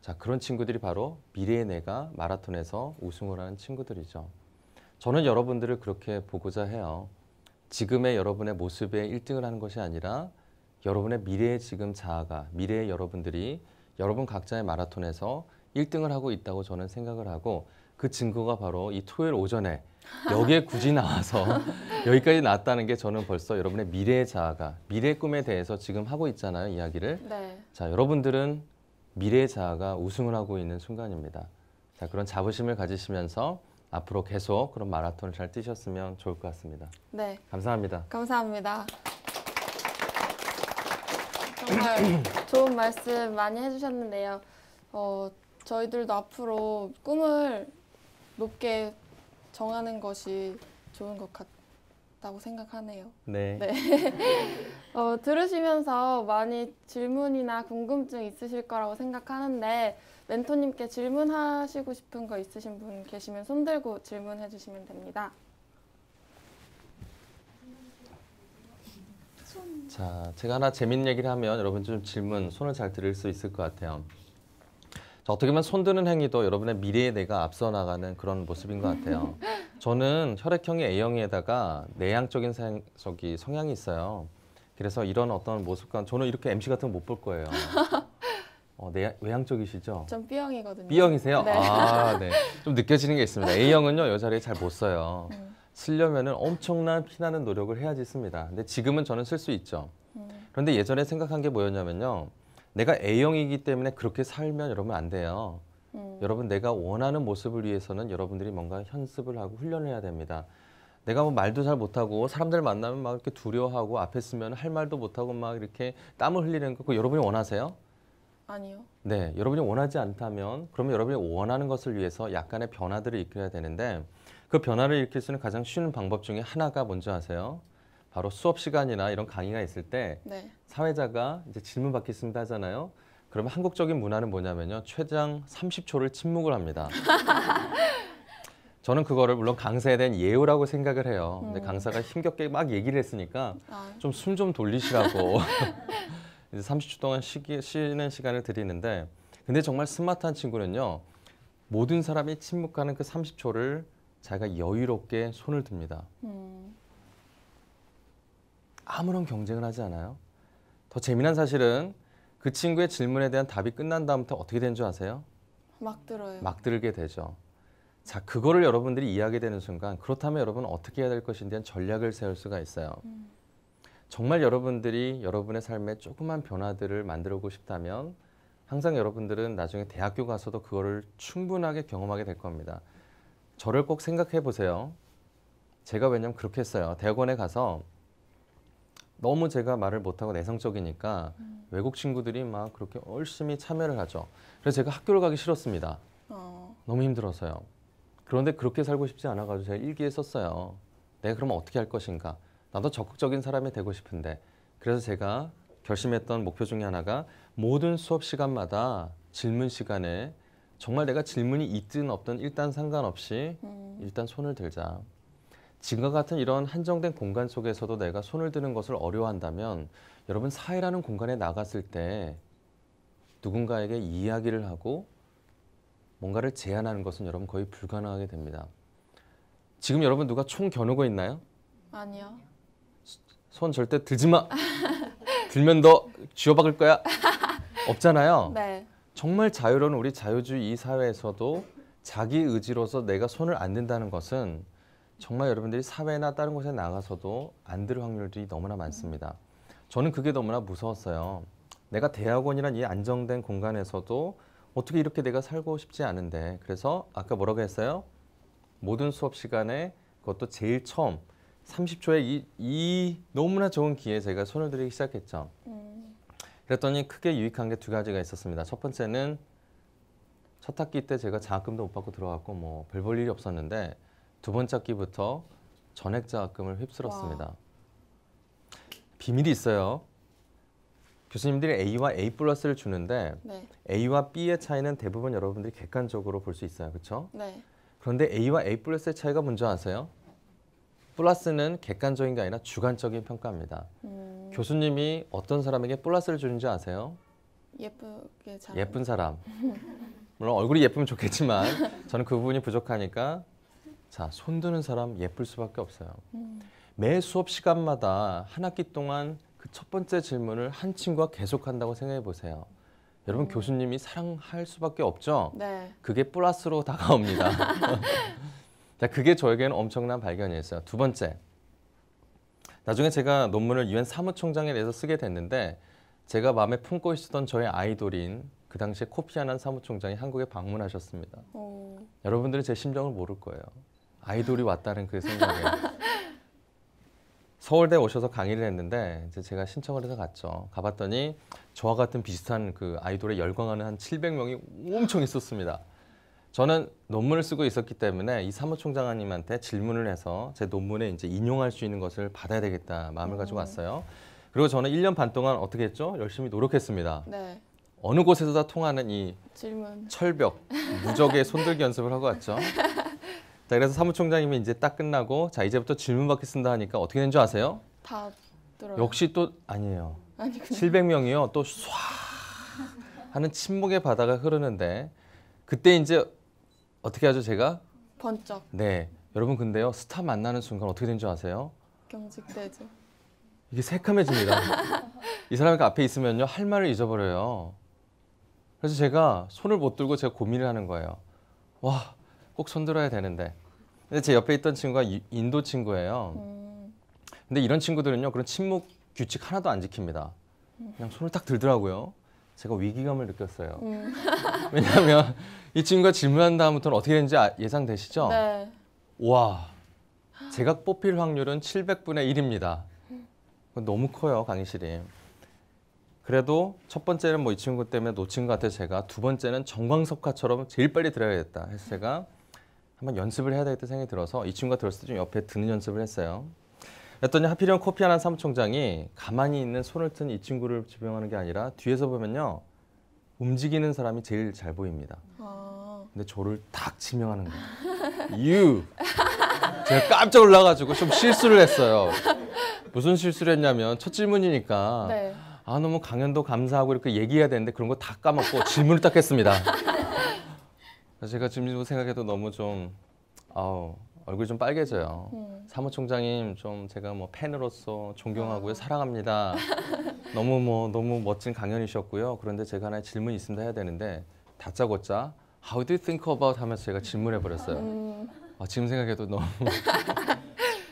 [SPEAKER 3] 자 그런 친구들이 바로 미래의 내가 마라톤에서 우승을 하는 친구들이죠. 저는 여러분들을 그렇게 보고자 해요. 지금의 여러분의 모습에 1등을 하는 것이 아니라 여러분의 미래의 지금 자아가 미래의 여러분들이 여러분 각자의 마라톤에서 1등을 하고 있다고 저는 생각을 하고 그 증거가 바로 이 토요일 오전에 여기에 굳이 나와서 여기까지 나왔다는 게 저는 벌써 여러분의 미래의 자아가 미래의 꿈에 대해서 지금 하고 있잖아요. 이야기를.
[SPEAKER 2] 네.
[SPEAKER 3] 자 여러분들은 미래의 자아가 우승을 하고 있는 순간입니다. 자 그런 자부심을 가지시면서 앞으로 계속 그런 마라톤을 잘 뛰셨으면 좋을 것 같습니다.
[SPEAKER 2] 네.
[SPEAKER 3] 감사합니다.
[SPEAKER 2] 감사합니다. 정말 좋은 말씀 많이 해주셨는데요. 저희들도 앞으로 꿈을 높게 정하는 것이 좋은 것 같다고 생각하네요.
[SPEAKER 3] 네.
[SPEAKER 2] 네. 들으시면서 많이 질문이나 궁금증 있으실 거라고 생각하는데 멘토님께 질문하시고 싶은 거 있으신 분 계시면 손 들고 질문해 주시면 됩니다.
[SPEAKER 3] 자, 제가 하나 재밌는 얘기를 하면 여러분 좀 질문, 손을 잘 들을 수 있을 것 같아요. 자, 어떻게 보면 손 드는 행위도 여러분의 미래의 내가 앞서 나가는 그런 모습인 것 같아요. 저는 혈액형이 A형에다가 내향적인 성향이 있어요. 그래서 이런 어떤 모습과 저는 이렇게 MC 같은 거 못 볼 거예요. 외향적이시죠?
[SPEAKER 2] 전 B형이거든요.
[SPEAKER 3] B형이세요?
[SPEAKER 2] 네.
[SPEAKER 3] 아, 네. 좀 느껴지는 게 있습니다. A형은요, 여자를 잘 못 써요. 쓰려면은 엄청난 피나는 노력을 해야지 씁니다. 근데 지금은 저는 쓸 수 있죠. 그런데 예전에 생각한 게 뭐였냐면요. 내가 A형이기 때문에 그렇게 살면 여러분 안 돼요. 여러분 내가 원하는 모습을 위해서는 여러분들이 뭔가 연습을 하고 훈련을 해야 됩니다. 내가 뭐 말도 잘 못하고 사람들 만나면 막 이렇게 두려워하고 앞에 쓰면 할 말도 못하고 막 이렇게 땀을 흘리는 거 그거 여러분이 원하세요?
[SPEAKER 2] 아니요.
[SPEAKER 3] 네, 여러분이 원하지 않다면 그러면 여러분이 원하는 것을 위해서 약간의 변화들을 일으켜야 되는데 그 변화를 일으킬 수 있는 가장 쉬운 방법 중에 하나가 뭔지 아세요? 바로 수업 시간이나 이런 강의가 있을 때
[SPEAKER 2] 네.
[SPEAKER 3] 사회자가 이제 질문 받겠습니다 하잖아요. 그러면 한국적인 문화는 뭐냐면요. 최장 30초를 침묵을 합니다. 저는 그거를 물론 강사에 대한 예우라고 생각을 해요. 근데 강사가 힘겹게 막 얘기를 했으니까 좀 숨 좀 돌리시라고 이제 30초 동안 쉬는 시간을 드리는데 근데 정말 스마트한 친구는요. 모든 사람이 침묵하는 그 30초를 자기가 여유롭게 손을 듭니다. 아무런 경쟁을 하지 않아요. 더 재미난 사실은 그 친구의 질문에 대한 답이 끝난 다음부터 어떻게 된 줄 아세요?
[SPEAKER 2] 막 들어요.
[SPEAKER 3] 막 들게 되죠. 자, 그거를 여러분들이 이해하게 되는 순간 그렇다면 여러분은 어떻게 해야 될 것인에 대한 전략을 세울 수가 있어요. 정말 여러분들이 여러분의 삶에 조그만 변화들을 만들고 싶다면 항상 여러분들은 나중에 대학교 가서도 그거를 충분하게 경험하게 될 겁니다. 저를 꼭 생각해 보세요. 제가 왜냐면 그렇게 했어요. 대학원에 가서 너무 제가 말을 못하고 내성적이니까 외국 친구들이 막 그렇게 열심히 참여를 하죠. 그래서 제가 학교를 가기 싫었습니다. 너무 힘들어서요. 그런데 그렇게 살고 싶지 않아가지고 제가 일기에 썼어요. 내가 그러면 어떻게 할 것인가. 나도 적극적인 사람이 되고 싶은데. 그래서 제가 결심했던 목표 중에 하나가 모든 수업 시간마다 질문 시간에 정말 내가 질문이 있든 없든 일단 상관없이 일단 손을 들자. 지금과 같은 이런 한정된 공간 속에서도 내가 손을 드는 것을 어려워한다면 여러분 사회라는 공간에 나갔을 때 누군가에게 이야기를 하고 뭔가를 제안하는 것은 여러분 거의 불가능하게 됩니다. 지금 여러분 누가 총 겨누고 있나요?
[SPEAKER 2] 아니요.
[SPEAKER 3] 손 절대 들지 마. 들면 너 쥐어박을 거야. 없잖아요.
[SPEAKER 2] 네.
[SPEAKER 3] 정말 자유로운 우리 자유주의 이 사회에서도 자기 의지로서 내가 손을 안 든다는 것은 정말 여러분들이 사회나 다른 곳에 나가서도 안 들 확률이 너무나 많습니다. 저는 그게 너무나 무서웠어요. 내가 대학원이란 이 안정된 공간에서도 어떻게 이렇게 내가 살고 싶지 않은데 그래서 아까 뭐라고 했어요? 모든 수업 시간에 그것도 제일 처음 30초에 이 너무나 좋은 기회에 제가 손을 들이기 시작했죠. 그랬더니 크게 유익한 게 두 가지가 있었습니다. 첫 번째는 첫 학기 때 제가 장학금도 못 받고 들어갔고 뭐 별 볼 일이 없었는데 두 번째 학기부터 전액 장학금을 휩쓸었습니다.
[SPEAKER 2] 와.
[SPEAKER 3] 비밀이 있어요. 교수님들이 A와 A 플러스를 주는데
[SPEAKER 2] 네.
[SPEAKER 3] A와 B의 차이는 대부분 여러분들이 객관적으로 볼 수 있어요. 그렇죠?
[SPEAKER 2] 네.
[SPEAKER 3] 그런데 A와 A 플러스의 차이가 뭔지 아세요? 플러스는 객관적인 게 아니라 주관적인 평가입니다. 교수님이 어떤 사람에게 플러스를 주는지 아세요?
[SPEAKER 2] 예쁘게 잘.
[SPEAKER 3] 예쁜 사람. 물론 얼굴이 예쁘면 좋겠지만 저는 그 부분이 부족하니까 자, 손 드는 사람 예쁠 수밖에 없어요. 매 수업 시간마다 한 학기 동안 그 첫 번째 질문을 한 친구가 계속한다고 생각해 보세요. 여러분 교수님이 사랑할 수밖에 없죠?
[SPEAKER 2] 네.
[SPEAKER 3] 그게 플러스로 다가옵니다. 자, 그게 저에게는 엄청난 발견이었어요. 두 번째, 나중에 제가 논문을 UN 사무총장에 대해서 쓰게 됐는데 제가 마음에 품고 있었던 저의 아이돌인 그 당시에 코피 아난 사무총장이 한국에 방문하셨습니다.
[SPEAKER 2] 오.
[SPEAKER 3] 여러분들은 제 심정을 모를 거예요. 아이돌이 왔다는 그 생각에. 서울대 오셔서 강의를 했는데 이제 제가 신청을 해서 갔죠. 가봤더니 저와 같은 비슷한 그 아이돌에 열광하는 한 700명이 엄청 있었습니다. 저는 논문을 쓰고 있었기 때문에 이 사무총장님한테 질문을 해서 제 논문에 이제 인용할 수 있는 것을 받아야 되겠다 마음을 가지고 왔어요. 그리고 저는 1년 반 동안 어떻게 했죠? 열심히 노력했습니다.
[SPEAKER 2] 네.
[SPEAKER 3] 어느 곳에서 다 통하는 이
[SPEAKER 2] 질문.
[SPEAKER 3] 철벽, 무적의 손들기 연습을 하고 왔죠. 자, 그래서 사무총장님이 이제 딱 끝나고 자, 이제부터 질문 받기 쓴다 하니까 어떻게 된 줄 아세요?
[SPEAKER 2] 다 들어요.
[SPEAKER 3] 역시 또 아니에요.
[SPEAKER 2] 아니군요.
[SPEAKER 3] 700명이요. 또 쏴 하는 침묵의 바다가 흐르는데 그때 이제 어떻게 하죠, 제가?
[SPEAKER 2] 번쩍
[SPEAKER 3] 네. 여러분 근데요. 스타 만나는 순간 어떻게 된 줄 아세요?
[SPEAKER 2] 경직되죠.
[SPEAKER 3] 이게 새카매집니다. 이 사람이 앞에 있으면요. 할 말을 잊어버려요. 그래서 제가 손을 못 들고 제가 고민을 하는 거예요. 와, 꼭 손 들어야 되는데. 근데 제 옆에 있던 친구가 인도 친구예요. 근데 이런 친구들은요. 그런 침묵 규칙 하나도 안 지킵니다. 그냥 손을 딱 들더라고요. 제가 위기감을 느꼈어요. 왜냐하면 이 친구가 질문한 다음부터는 어떻게 되는지 예상되시죠?
[SPEAKER 2] 네.
[SPEAKER 3] 와, 제가 뽑힐 확률은 700분의 1입니다. 너무 커요, 강의실이. 그래도 첫 번째는 뭐 이 친구 때문에 놓친 것 같아서 제가 두 번째는 정광석화처럼 제일 빨리 들어야겠다 해서 제가 한번 연습을 해야 되겠다 생각이 들어서 이 친구가 들었을 때 좀 옆에 듣는 연습을 했어요. 그랬더니 하필이면 코피 아난 사무총장이 가만히 있는 손을 튼 이 친구를 지명하는 게 아니라 뒤에서 보면요. 움직이는 사람이 제일 잘 보입니다. 근데 저를 딱 지명하는 거예요. You! 제가 깜짝 놀라가지고 좀 실수를 했어요. 무슨 실수를 했냐면 첫 질문이니까
[SPEAKER 2] 네.
[SPEAKER 3] 아 너무 강연도 감사하고 이렇게 얘기해야 되는데 그런 거 다 까먹고 질문을 딱 했습니다. 그래서 제가 지금 생각해도 너무 좀 얼굴이 좀 빨개져요. 사무총장님 좀 제가 뭐 팬으로서 존경하고요. 사랑합니다. 너무 멋진 강연이셨고요. 그런데 제가 하나의 질문이 있습니다 해야 되는데 다짜고짜 How do you think about 하면서 제가 질문해 버렸어요. 지금 생각해도 너무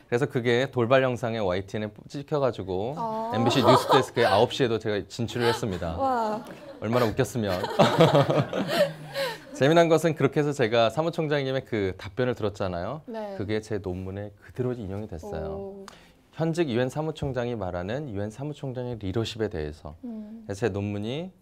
[SPEAKER 3] 그래서 그게 돌발 영상의 YTN에 찍혀가지고 MBC 뉴스데스크에 9시에도 제가 진출을 했습니다.
[SPEAKER 2] 와.
[SPEAKER 3] 얼마나 웃겼으면. 재미난 것은 그렇게 해서 제가 사무총장님의 그 답변을 들었잖아요.
[SPEAKER 2] 네.
[SPEAKER 3] 그게 제 논문에 그대로 인용이 됐어요.
[SPEAKER 2] 오.
[SPEAKER 3] 현직 유엔 사무총장이 말하는 유엔 사무총장의 리더십에 대해서. 그래서 제 논문이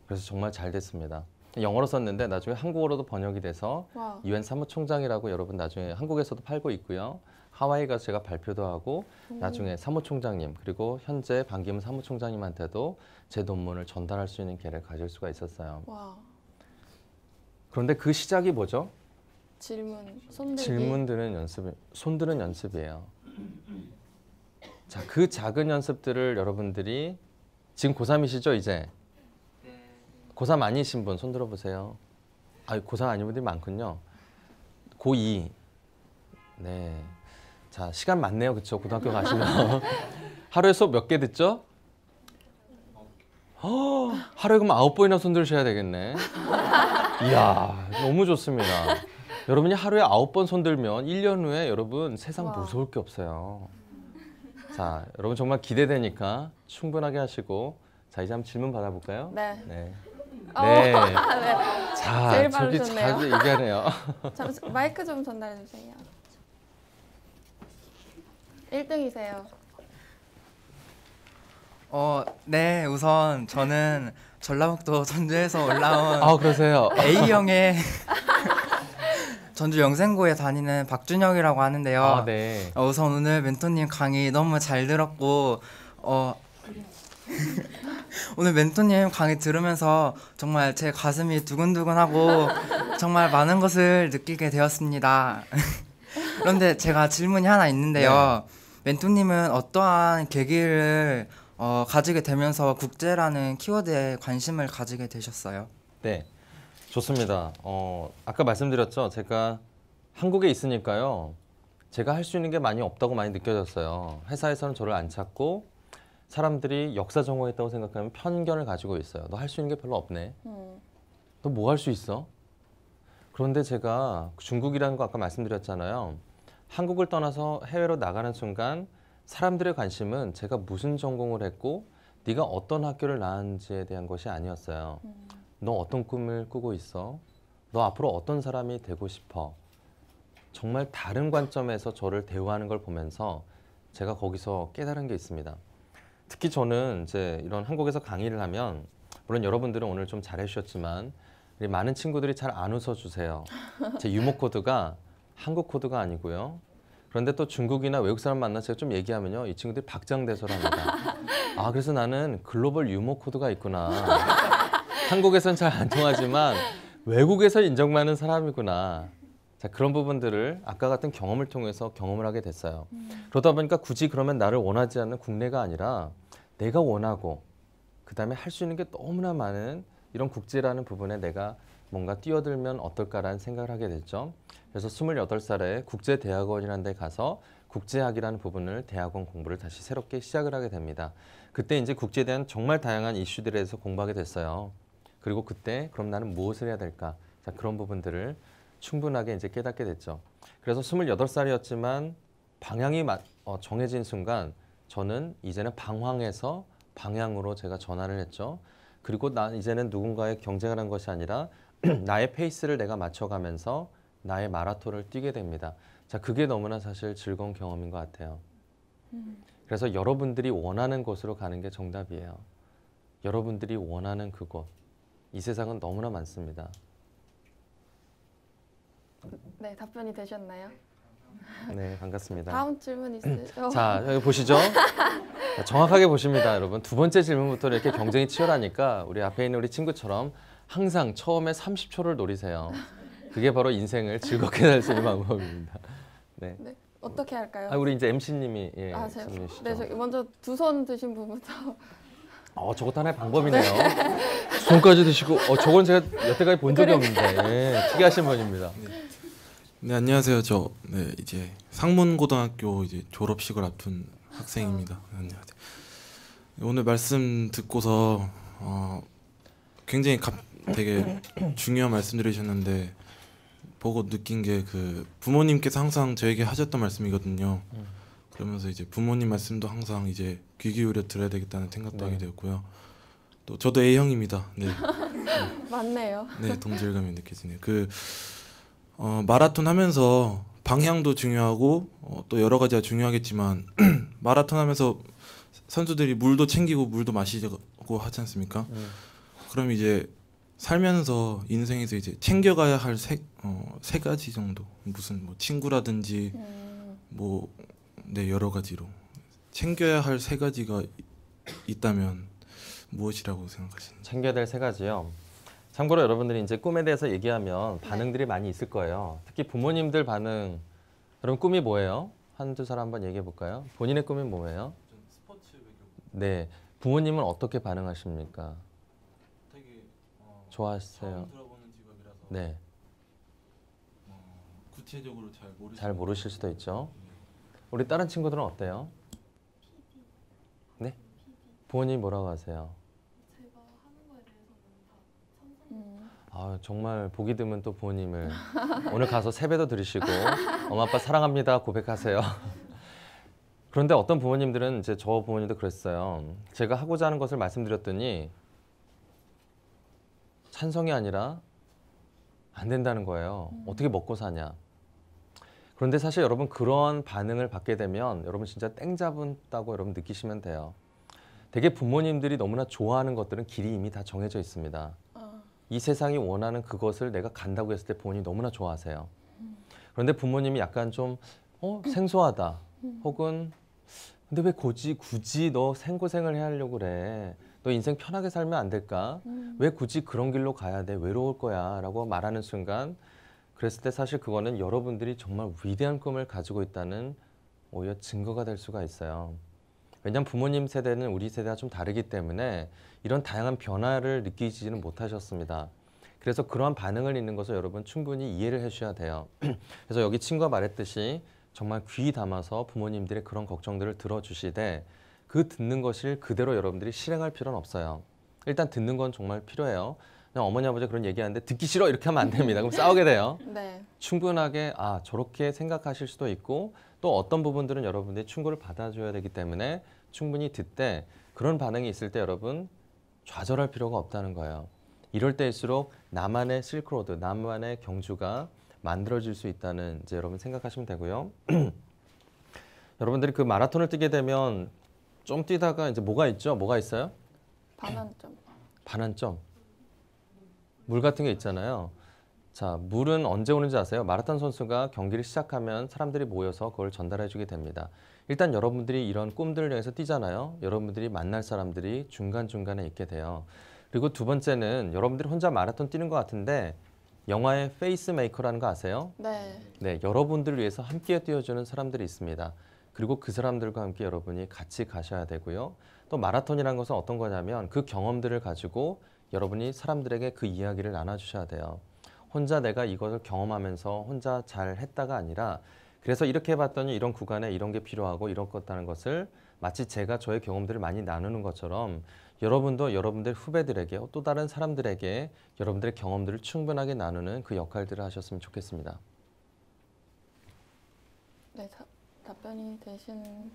[SPEAKER 3] 그래서 정말 잘 됐습니다. 영어로 썼는데 나중에 한국어로도 번역이 돼서
[SPEAKER 2] 와.
[SPEAKER 3] 유엔 사무총장이라고 여러분 나중에 한국에서도 팔고 있고요. 하와이 가서 제가 발표도 하고 나중에 사무총장님 그리고 현재 반기문 사무총장님한테도 제 논문을 전달할 수 있는 기회를 가질 수가 있었어요.
[SPEAKER 2] 와.
[SPEAKER 3] 그런데 그 시작이 뭐죠?
[SPEAKER 2] 질문, 손들기.
[SPEAKER 3] 질문 드는 연습, 손 드는 연습이에요. 자, 그 작은 연습들을 여러분들이 지금 고3이시죠, 이제? 고3 아니신 분 손 들어보세요. 아, 고3 아닌 분들이 많군요. 고2. 네. 자, 시간 많네요, 그렇죠? 고등학교 가시면. 하루에 수업 몇 개 듣죠? 하루에 그럼 9번이나 손 들으셔야 되겠네. 이야, 너무 좋습니다. 여러분이 하루에 9번 손 들면 1년 후에 여러분 세상
[SPEAKER 2] 와.
[SPEAKER 3] 무서울 게 없어요. 자, 여러분 정말 기대되니까 충분하게 하시고 자, 이제 한번 질문 받아볼까요?
[SPEAKER 2] 네.
[SPEAKER 3] 네.
[SPEAKER 2] 어,
[SPEAKER 3] 네.
[SPEAKER 2] 네.
[SPEAKER 3] 자,
[SPEAKER 2] 제일
[SPEAKER 3] 저기
[SPEAKER 2] 빠르셨네요.
[SPEAKER 3] 잘 얘기하네요.
[SPEAKER 2] 잠시 마이크 좀 전달해 주세요. 1등이세요.
[SPEAKER 5] 네, 우선 저는 전라북도 전주에서 올라온
[SPEAKER 3] 아, 그러세요.
[SPEAKER 5] A형의 전주 영생고에 다니는 박준혁이라고 하는데요.
[SPEAKER 3] 아, 네.
[SPEAKER 5] 우선 오늘 멘토님 강의 너무 잘 들었고 오늘 멘토님 강의 들으면서 정말 제 가슴이 두근두근하고 정말 많은 것을 느끼게 되었습니다. 그런데 제가 질문이 하나 있는데요. 멘토님은 어떠한 계기를 가지게 되면서 국제라는 키워드에 관심을 가지게 되셨어요?
[SPEAKER 3] 네, 좋습니다. 아까 말씀드렸죠. 제가 한국에 있으니까요. 제가 할 수 있는 게 많이 없다고 많이 느껴졌어요. 회사에서는 저를 안 찾고 사람들이 역사 전공했다고 생각하면 편견을 가지고 있어요. 너 할 수 있는 게 별로 없네. 너 뭐 할 수 있어? 그런데 제가 중국이라는 거 아까 말씀드렸잖아요. 한국을 떠나서 해외로 나가는 순간 사람들의 관심은 제가 무슨 전공을 했고 네가 어떤 학교를 나왔는지에 대한 것이 아니었어요. 너 어떤 꿈을 꾸고 있어? 너 앞으로 어떤 사람이 되고 싶어? 정말 다른 관점에서 저를 대우하는 걸 보면서 제가 거기서 깨달은 게 있습니다. 특히 저는 이제 이런 한국에서 강의를 하면 물론 여러분들은 오늘 좀 잘해 주셨지만 많은 친구들이 잘 안 웃어주세요. 제 유머 코드가 한국 코드가 아니고요. 그런데 또 중국이나 외국 사람 만나서 제가 좀 얘기하면요. 이 친구들이 박장대소를 합니다. 아, 그래서 나는 글로벌 유머 코드가 있구나. 한국에선 잘 안 통하지만 외국에서 인정받는 사람이구나. 자, 그런 부분들을 아까 같은 경험을 통해서 경험을 하게 됐어요. 그러다 보니까 굳이 그러면 나를 원하지 않는 국내가 아니라 내가 원하고 그다음에 할 수 있는 게 너무나 많은 이런 국제라는 부분에 내가 뭔가 뛰어들면 어떨까라는 생각을 하게 됐죠. 그래서 28살에 국제대학원이라는 데 가서 국제학이라는 부분을 대학원 공부를 다시 새롭게 시작을 하게 됩니다. 그때 이제 국제에 대한 정말 다양한 이슈들에 대해서 공부하게 됐어요. 그리고 그때 그럼 나는 무엇을 해야 될까? 자, 그런 부분들을 충분하게 이제 깨닫게 됐죠. 그래서 28살이었지만 방향이 정해진 순간 저는 이제는 방황에서 방향으로 제가 전환을 했죠. 그리고 난 이제는 누군가의 경쟁을 한 것이 아니라 나의 페이스를 내가 맞춰가면서 나의 마라톤을 뛰게 됩니다. 자, 그게 너무나 사실 즐거운 경험인 것 같아요. 그래서 여러분들이 원하는 곳으로 가는 게 정답이에요. 여러분들이 원하는 그곳. 이 세상은 너무나 많습니다.
[SPEAKER 2] 네, 답변이 되셨나요?
[SPEAKER 3] 네, 반갑습니다.
[SPEAKER 2] 다음 질문 있으세요?
[SPEAKER 3] 자, 여기 보시죠. 자, 정확하게 보십니다, 여러분. 두 번째 질문부터 이렇게 경쟁이 치열하니까 우리 앞에 있는 우리 친구처럼 항상 처음에 30초를 노리세요. 그게 바로 인생을 즐겁게 살 수 있는 방법입니다. 네.
[SPEAKER 2] 네, 어떻게 할까요?
[SPEAKER 3] 아, 우리 이제 MC님이
[SPEAKER 2] 제가
[SPEAKER 3] 질문이시죠.
[SPEAKER 2] 네, 저 먼저 두 손 드신 분부터.
[SPEAKER 3] 저것도 하나의 방법이네요. 손까지 드시고, 저건 제가 여태까지 본 적이 없는데 특이하신 분입니다.
[SPEAKER 6] 네, 안녕하세요. 저 이제 상문고등학교 이제 졸업식을 앞둔 학생입니다. 안녕하세요. 오늘 말씀 듣고서 굉장히 되게 중요한 말씀 들으셨는데 보고 느낀 게 그 부모님께서 항상 저에게 하셨던 말씀이거든요. 그러면서 이제 부모님 말씀도 항상 이제 귀 기울여 들어야 되겠다는 생각도 하게 되었고요. 또 저도 A형입니다. 네.
[SPEAKER 2] 맞네요.
[SPEAKER 6] 네, 동질감이 느껴지네요. 마라톤 하면서 방향도 중요하고 또 여러 가지가 중요하겠지만 마라톤 하면서 선수들이 물도 챙기고 물도 마시고 하지 않습니까? 그럼 이제 살면서 인생에서 이제 챙겨가야 할 세 가지 정도, 무슨 뭐 친구라든지 뭐 네, 여러 가지로 챙겨야 할 세 가지가 있다면 무엇이라고 생각하시는지?
[SPEAKER 3] 챙겨야 될 세 가지요. 참고로 여러분들이 이제 꿈에 대해서 얘기하면 반응들이 많이 있을 거예요. 특히 부모님들 반응. 여러분 꿈이 뭐예요? 한두 사람 한번 얘기해 볼까요? 본인의 꿈이 뭐예요?
[SPEAKER 6] 스포츠
[SPEAKER 3] 네, 부모님은 어떻게 반응하십니까?
[SPEAKER 6] 되게
[SPEAKER 3] 좋아하세요?
[SPEAKER 6] 처음 들어보는 직업이라서
[SPEAKER 3] 네,
[SPEAKER 6] 구체적으로
[SPEAKER 3] 잘 모르실 수도 있죠. 우리 다른 친구들은 어때요? 네? 부모님 뭐라고 하세요? 아, 정말 보기 드문 또 부모님을 오늘 가서 세배도 드리시고 엄마 아빠 사랑합니다 고백하세요. 그런데 어떤 부모님들은 이제 저 부모님도 그랬어요. 제가 하고자 하는 것을 말씀드렸더니 찬성이 아니라 안 된다는 거예요. 어떻게 먹고 사냐. 그런데 사실 여러분 그런 반응을 받게 되면 여러분 진짜 땡 잡았다고 여러분 느끼시면 돼요. 되게 부모님들이 너무나 좋아하는 것들은 길이 이미 다 정해져 있습니다. 이 세상이 원하는 그것을 내가 간다고 했을 때 부모님이 너무나 좋아하세요. 그런데 부모님이 약간 좀 생소하다. 혹은 근데 왜 굳이 너 생고생을 해야 하려고 그래. 너 인생 편하게 살면 안 될까? 왜 굳이 그런 길로 가야 돼? 외로울 거야. 라고 말하는 순간 그랬을 때 사실 그거는 여러분들이 정말 위대한 꿈을 가지고 있다는 오히려 증거가 될 수가 있어요. 왜냐하면 부모님 세대는 우리 세대가 좀 다르기 때문에 이런 다양한 변화를 느끼지는 못하셨습니다. 그래서 그러한 반응을 있는 것을 여러분 충분히 이해를 해주셔야 돼요. 그래서 여기 친구가 말했듯이 정말 귀 담아서 부모님들의 그런 걱정들을 들어주시되 그 듣는 것을 그대로 여러분들이 실행할 필요는 없어요. 일단 듣는 건 정말 필요해요. 그냥 어머니 아버지 그런 얘기하는데 듣기 싫어 이렇게 하면 안 됩니다. 그럼 싸우게 돼요.
[SPEAKER 2] 네.
[SPEAKER 3] 충분하게 저렇게 생각하실 수도 있고 또 어떤 부분들은 여러분들이 충고를 받아줘야 되기 때문에 충분히 듣되 그런 반응이 있을 때 여러분 좌절할 필요가 없다는 거예요. 이럴 때일수록 나만의 실크로드, 나만의 경주가 만들어질 수 있다는 이제 여러분 생각하시면 되고요. 여러분들이 그 마라톤을 뛰게 되면 좀 뛰다가 이제 뭐가 있죠? 뭐가 있어요?
[SPEAKER 2] 반환점.
[SPEAKER 3] 반환점. 물 같은 게 있잖아요. 자, 물은 언제 오는지 아세요? 마라톤 선수가 경기를 시작하면 사람들이 모여서 그걸 전달해 주게 됩니다. 일단 여러분들이 이런 꿈들을 위해서 뛰잖아요. 여러분들이 만날 사람들이 중간중간에 있게 돼요. 그리고 두 번째는 여러분들이 혼자 마라톤 뛰는 것 같은데 영화의 페이스메이커라는 거 아세요?
[SPEAKER 2] 네.
[SPEAKER 3] 네, 여러분들을 위해서 함께 뛰어주는 사람들이 있습니다. 그리고 그 사람들과 함께 여러분이 같이 가셔야 되고요. 또 마라톤이라는 것은 어떤 거냐면 그 경험들을 가지고 여러분이 사람들에게 그 이야기를 나눠주셔야 돼요. 혼자 내가 이것을 경험하면서 혼자 잘 했다가 아니라 그래서 이렇게 해봤더니 이런 구간에 이런 게 필요하고 이런 것다는 것을 마치 제가 저의 경험들을 많이 나누는 것처럼 여러분도 여러분들 후배들에게 또 다른 사람들에게 여러분들의 경험들을 충분하게 나누는 그 역할들을 하셨으면 좋겠습니다.
[SPEAKER 2] 네, 답변이 되시는.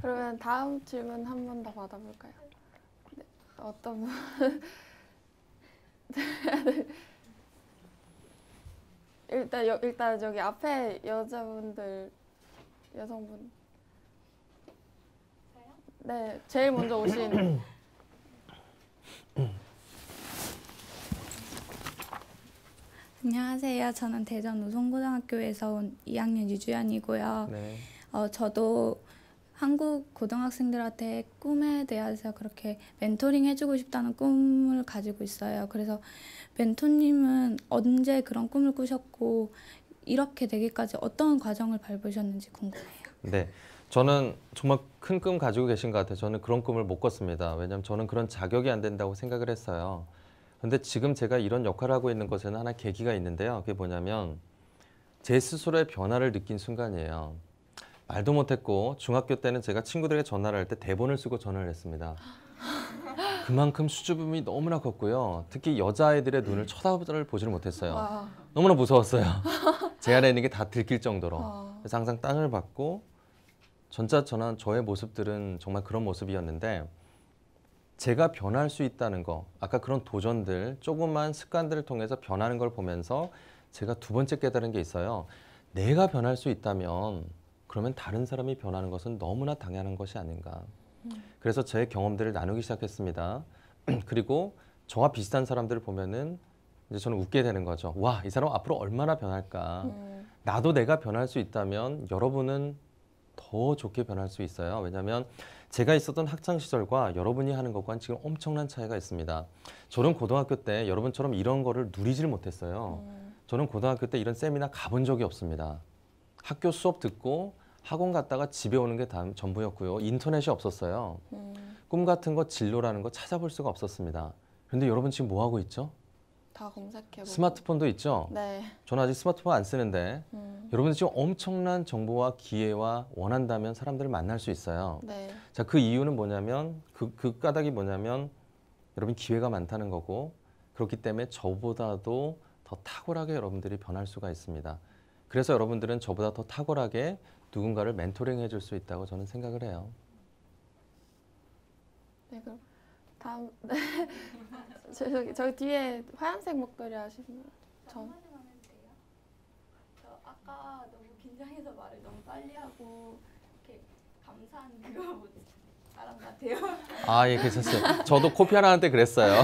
[SPEAKER 2] 그러면 다음 질문 한 번 더 받아볼까요? 네, 어떤 분? 일단 저기 앞에 여성분. 네, 제일 먼저 오신.
[SPEAKER 7] 안녕하세요. 저는 대전 우송고등학교에서 온 2학년 유주연이고요.
[SPEAKER 3] 네.
[SPEAKER 7] 저도 한국 고등학생들한테 꿈에 대해서 그렇게 멘토링 해주고 싶다는 꿈을 가지고 있어요. 그래서 멘토님은 언제 그런 꿈을 꾸셨고 이렇게 되기까지 어떤 과정을 밟으셨는지 궁금해요.
[SPEAKER 3] 네, 저는 정말 큰 꿈 가지고 계신 것 같아요. 저는 그런 꿈을 못 꿨습니다. 왜냐하면 저는 그런 자격이 안 된다고 생각을 했어요. 근데 지금 제가 이런 역할을 하고 있는 것에는 하나 계기가 있는데요. 그게 뭐냐면 제 스스로의 변화를 느낀 순간이에요. 말도 못했고 중학교 때는 제가 친구들에게 전화를 할 때 대본을 쓰고 전화를 했습니다. 그만큼 수줍음이 너무나 컸고요. 특히 여자아이들의 눈을 쳐다보지를 못했어요.
[SPEAKER 2] 와.
[SPEAKER 3] 너무나 무서웠어요. 제 안에 있는 게 다 들킬 정도로.
[SPEAKER 2] 아.
[SPEAKER 3] 그래서 항상 땅을 밟고 전한 저의 모습들은 정말 그런 모습이었는데 제가 변할 수 있다는 거, 아까 그런 도전들, 조그만 습관들을 통해서 변하는 걸 보면서 제가 두 번째 깨달은 게 있어요. 내가 변할 수 있다면 그러면 다른 사람이 변하는 것은 너무나 당연한 것이 아닌가. 그래서 제 경험들을 나누기 시작했습니다. 그리고 저와 비슷한 사람들을 보면은 이제 저는 웃게 되는 거죠. 와, 이 사람 앞으로 얼마나 변할까. 나도 내가 변할 수 있다면 여러분은 더 좋게 변할 수 있어요. 왜냐하면 제가 있었던 학창 시절과 여러분이 하는 것과는 지금 엄청난 차이가 있습니다. 저는 고등학교 때 여러분처럼 이런 거를 누리질 못했어요. 저는 고등학교 때 이런 세미나 가본 적이 없습니다. 학교 수업 듣고 학원 갔다가 집에 오는 게 전부였고요. 인터넷이 없었어요. 꿈 같은 거, 진로라는 거 찾아볼 수가 없었습니다. 그런데 여러분 지금 뭐 하고 있죠?
[SPEAKER 2] 다 검색해보고.
[SPEAKER 3] 스마트폰도 있죠?
[SPEAKER 2] 네.
[SPEAKER 3] 저는 아직 스마트폰 안 쓰는데 여러분들 지금 엄청난 정보와 기회와 원한다면 사람들을 만날 수 있어요.
[SPEAKER 2] 네.
[SPEAKER 3] 자, 그 이유는 뭐냐면 그 까닭이 뭐냐면 여러분 기회가 많다는 거고 그렇기 때문에 저보다도 더 탁월하게 여러분들이 변할 수가 있습니다. 그래서 여러분들은 저보다 더 탁월하게 누군가를 멘토링 해줄 수 있다고 저는 생각을 해요.
[SPEAKER 2] 네, 그럼 다음 네. 저기 뒤에 하얀색 목도리 하시는 분. 전.
[SPEAKER 7] 저 아까 너무 긴장해서 말을 너무 빨리 하고 이렇게 감사한 그거 못 말한 것 같아요.
[SPEAKER 3] 아, 예, 괜찮습니다. 저도 코피 하나 하는데 그랬어요.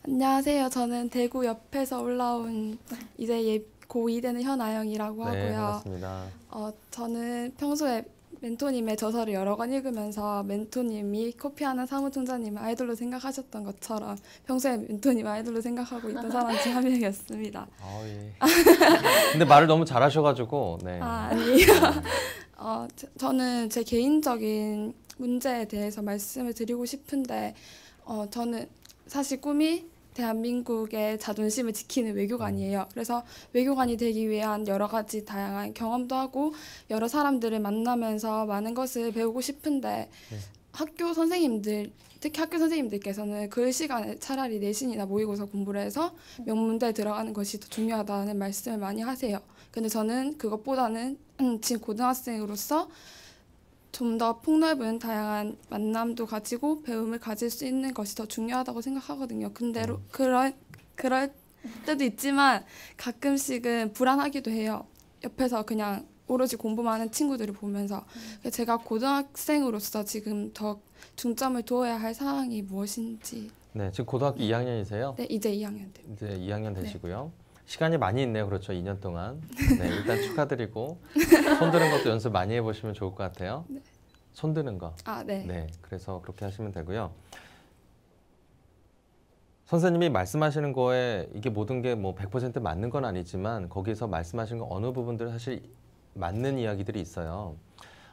[SPEAKER 4] 안녕하세요. 저는 대구 옆에서 올라온 이제 고2 되는 현아영이라고 하고요.
[SPEAKER 3] 네, 반갑습니다.
[SPEAKER 4] 저는 평소에 멘토님의 저서를 여러 권 읽으면서 멘토님이 코피하는 사무총장님을 아이돌로 생각하셨던 것처럼 평소에 멘토님 아이돌로 생각하고 있던 사람 중 한 명이었습니다.
[SPEAKER 3] 아, 예. 근데 말을 너무 잘하셔가지고, 네.
[SPEAKER 4] 아니에요. 저는 제 개인적인 문제에 대해서 말씀을 드리고 싶은데 저는 사실 꿈이 대한민국의 자존심을 지키는 외교관이에요. 그래서 외교관이 되기 위한 여러 가지 다양한 경험도 하고 여러 사람들을 만나면서 많은 것을 배우고 싶은데 학교 선생님들, 특히 학교 선생님들께서는 그 시간에 차라리 내신이나 모의고사 공부를 해서 명문대에 들어가는 것이 더 중요하다는 말씀을 많이 하세요. 근데 저는 그것보다는 지금 고등학생으로서 좀 더 폭넓은 다양한 만남도 가지고 배움을 가질 수 있는 것이 더 중요하다고 생각하거든요. 근데 그럴 때도 있지만 가끔씩은 불안하기도 해요. 옆에서 그냥 오로지 공부만 하는 친구들을 보면서 제가 고등학생으로서 지금 더 중점을 두어야 할 사항이 무엇인지.
[SPEAKER 3] 네, 지금 고등학교 2학년이세요?
[SPEAKER 4] 네, 이제 2학년 돼요.
[SPEAKER 3] 이제 2학년 되시고요. 시간이 많이 있네요. 그렇죠. 2년 동안. 네, 일단 축하드리고 손드는 것도 연습 많이 해보시면 좋을 것 같아요.
[SPEAKER 4] 네.
[SPEAKER 3] 손드는 거.
[SPEAKER 4] 아, 네.
[SPEAKER 3] 네, 그래서 그렇게 하시면 되고요. 선생님이 말씀하시는 거에 이게 모든 게 뭐 100% 맞는 건 아니지만 거기서 말씀하신 거 어느 부분들은 사실 맞는 이야기들이 있어요.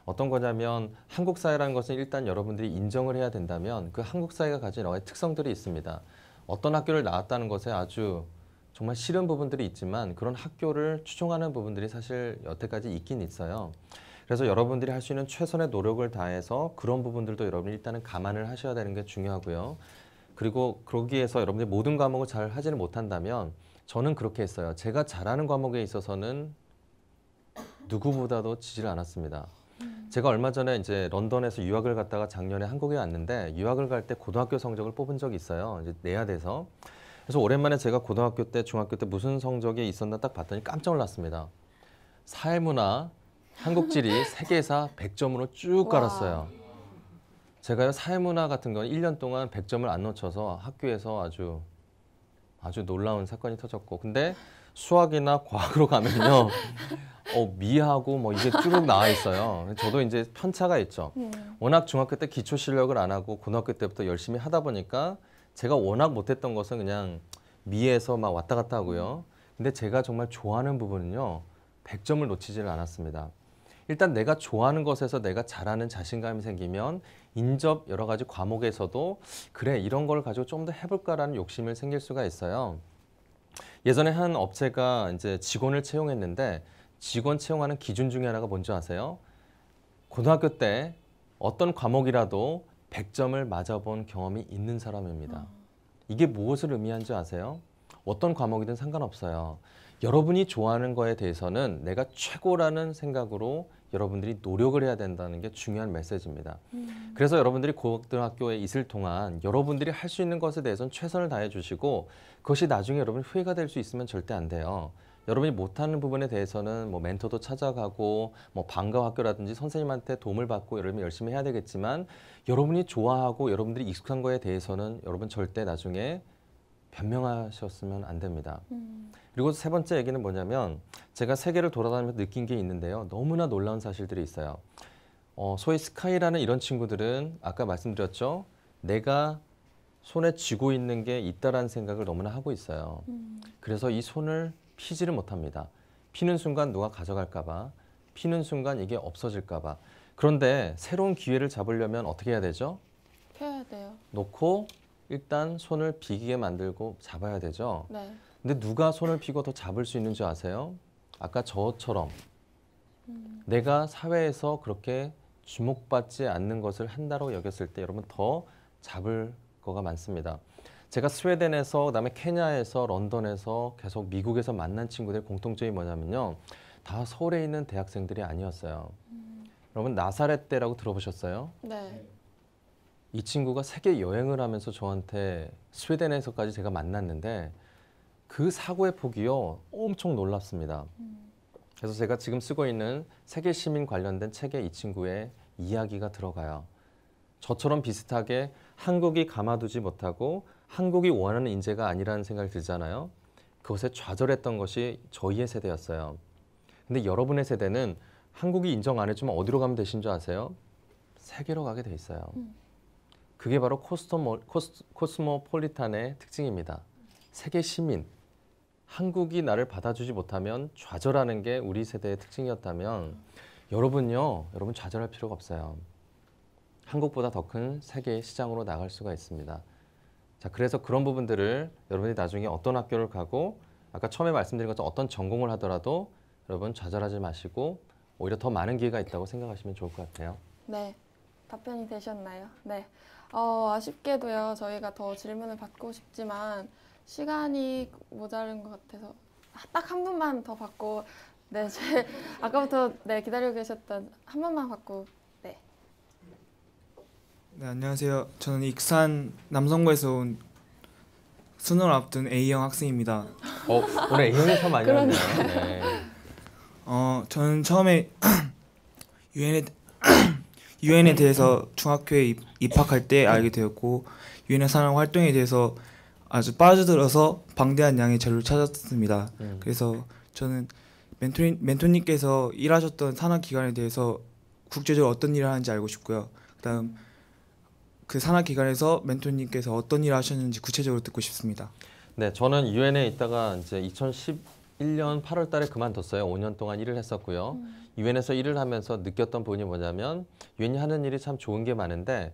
[SPEAKER 3] 어떤 거냐면 한국 사회라는 것은 일단 여러분들이 인정을 해야 된다면 그 한국 사회가 가진 여러 가지 특성들이 있습니다. 어떤 학교를 나왔다는 것에 아주 정말 싫은 부분들이 있지만 그런 학교를 추종하는 부분들이 사실 여태까지 있긴 있어요. 그래서 여러분들이 할 수 있는 최선의 노력을 다해서 그런 부분들도 여러분이 일단은 감안을 하셔야 되는 게 중요하고요. 그리고 거기에서 여러분들이 모든 과목을 잘 하지는 못한다면 저는 그렇게 했어요. 제가 잘하는 과목에 있어서는 누구보다도 지질 않았습니다. 제가 얼마 전에 이제 런던에서 유학을 갔다가 작년에 한국에 왔는데 유학을 갈 때 고등학교 성적을 뽑은 적이 있어요. 이제 내야 돼서. 그래서 오랜만에 제가 고등학교 때, 중학교 때 무슨 성적이 있었나 딱 봤더니 깜짝 놀랐습니다. 사회문화, 한국지리, 세계사 100점으로 쭉 깔았어요. 제가요 사회문화 같은 건 1년 동안 100점을 안 놓쳐서 학교에서 아주 놀라운 사건이 터졌고 근데 수학이나 과학으로 가면요 미하고 뭐 이게 쭉 나와 있어요. 저도 이제 편차가 있죠. 워낙 중학교 때 기초 실력을 안 하고 고등학교 때부터 열심히 하다 보니까 제가 워낙 못했던 것은 그냥 미에서 막 왔다 갔다 하고요. 근데 제가 정말 좋아하는 부분은요 100점을 놓치지를 않았습니다. 일단 내가 좋아하는 것에서 내가 잘하는 자신감이 생기면 인접 여러 가지 과목에서도 그래 이런 걸 가지고 좀 더 해볼까라는 욕심을 생길 수가 있어요. 예전에 한 업체가 이제 직원을 채용했는데 직원 채용하는 기준 중에 하나가 뭔지 아세요? 고등학교 때 어떤 과목이라도 100점을 맞아본 경험이 있는 사람입니다. 이게 무엇을 의미하는지 아세요? 어떤 과목이든 상관없어요. 여러분이 좋아하는 거에 대해서는 내가 최고라는 생각으로 여러분들이 노력을 해야 된다는 게 중요한 메시지입니다. 그래서 여러분들이 고등학교에 있을 동안 여러분들이 할 수 있는 것에 대해서는 최선을 다해 주시고 그것이 나중에 여러분 후회가 될 수 있으면 절대 안 돼요. 여러분이 못하는 부분에 대해서는 뭐 멘토도 찾아가고 뭐 방과 학교라든지 선생님한테 도움을 받고 여러분이 열심히 해야 되겠지만 여러분이 좋아하고 여러분들이 익숙한 거에 대해서는 여러분 절대 나중에 변명하셨으면 안 됩니다. 그리고 세 번째 얘기는 뭐냐면 제가 세계를 돌아다니면서 느낀 게 있는데요. 너무나 놀라운 사실들이 있어요. 소위 스카이라는 이런 친구들은 아까 말씀드렸죠. 내가 손에 쥐고 있는 게 있다라는 생각을 너무나 하고 있어요. 그래서 이 손을 피지를 못합니다. 피는 순간 누가 가져갈까 봐, 피는 순간 이게 없어질까 봐. 그런데 새로운 기회를 잡으려면 어떻게 해야 되죠?
[SPEAKER 2] 펴야 돼요.
[SPEAKER 3] 놓고 일단 손을 비기게 만들고 잡아야 되죠.
[SPEAKER 2] 네.
[SPEAKER 3] 근데 누가 손을 피고 더 잡을 수 있는지 아세요? 아까 저처럼 내가 사회에서 그렇게 주목받지 않는 것을 한다고 여겼을 때 여러분 더 잡을 거가 많습니다. 제가 스웨덴에서 그다음에 케냐에서 런던에서 계속 미국에서 만난 친구들 공통점이 뭐냐면요. 다 서울에 있는 대학생들이 아니었어요. 여러분 나사렛 대라고 들어보셨어요?
[SPEAKER 2] 네.
[SPEAKER 3] 이 친구가 세계 여행을 하면서 저한테 스웨덴에서까지 제가 만났는데 그 사고의 폭이요 엄청 놀랍습니다. 그래서 제가 지금 쓰고 있는 세계 시민 관련된 책에 이 친구의 이야기가 들어가요. 저처럼 비슷하게 한국이 가마두지 못하고 한국이 원하는 인재가 아니라는 생각이 들잖아요. 그것에 좌절했던 것이 저희의 세대였어요. 근데 여러분의 세대는 한국이 인정 안 해주면 어디로 가면 되신 줄 아세요? 세계로 가게 돼 있어요. 그게 바로 코스모폴리탄의 특징입니다. 세계 시민. 한국이 나를 받아주지 못하면 좌절하는 게 우리 세대의 특징이었다면 여러분요, 여러분 좌절할 필요가 없어요. 한국보다 더 큰 세계의 시장으로 나갈 수가 있습니다. 자, 그래서 그런 부분들을 여러분이 나중에 어떤 학교를 가고 아까 처음에 말씀드린 것처럼 어떤 전공을 하더라도 여러분 좌절하지 마시고 오히려 더 많은 기회가 있다고 생각하시면 좋을 것 같아요.
[SPEAKER 2] 네. 답변이 되셨나요? 네. 아쉽게도요. 저희가 더 질문을 받고 싶지만 시간이 모자른 것 같아서 딱 한 분만 더 받고 네, 아까부터 네, 기다리고 계셨던 한 분만 받고 네.
[SPEAKER 8] 네, 안녕하세요. 저는 익산 남성부에서 온 수능을 앞둔 A형 학생입니다.
[SPEAKER 3] 오늘 A형이 참 많이 왔네요. 네.
[SPEAKER 8] 저는 처음에 유엔에 대해서 중학교에 입학할 때 알게 되었고 유엔의 산업 활동에 대해서 아주 빠져들어서 방대한 양의 자료를 찾았습니다. 그래서 저는 멘토님께서 일하셨던 산업기관에 대해서 국제적으로 어떤 일을 하는지 알고 싶고요. 그다음 그 산업기관에서 멘토님께서 어떤 일을 하셨는지 구체적으로 듣고 싶습니다.
[SPEAKER 3] 네, 저는 유엔에 있다가 이제 2011년 8월 달에 그만뒀어요. 5년 동안 일을 했었고요. 유엔에서 일을 하면서 느꼈던 부분이 뭐냐면 유엔이 하는 일이 참 좋은 게 많은데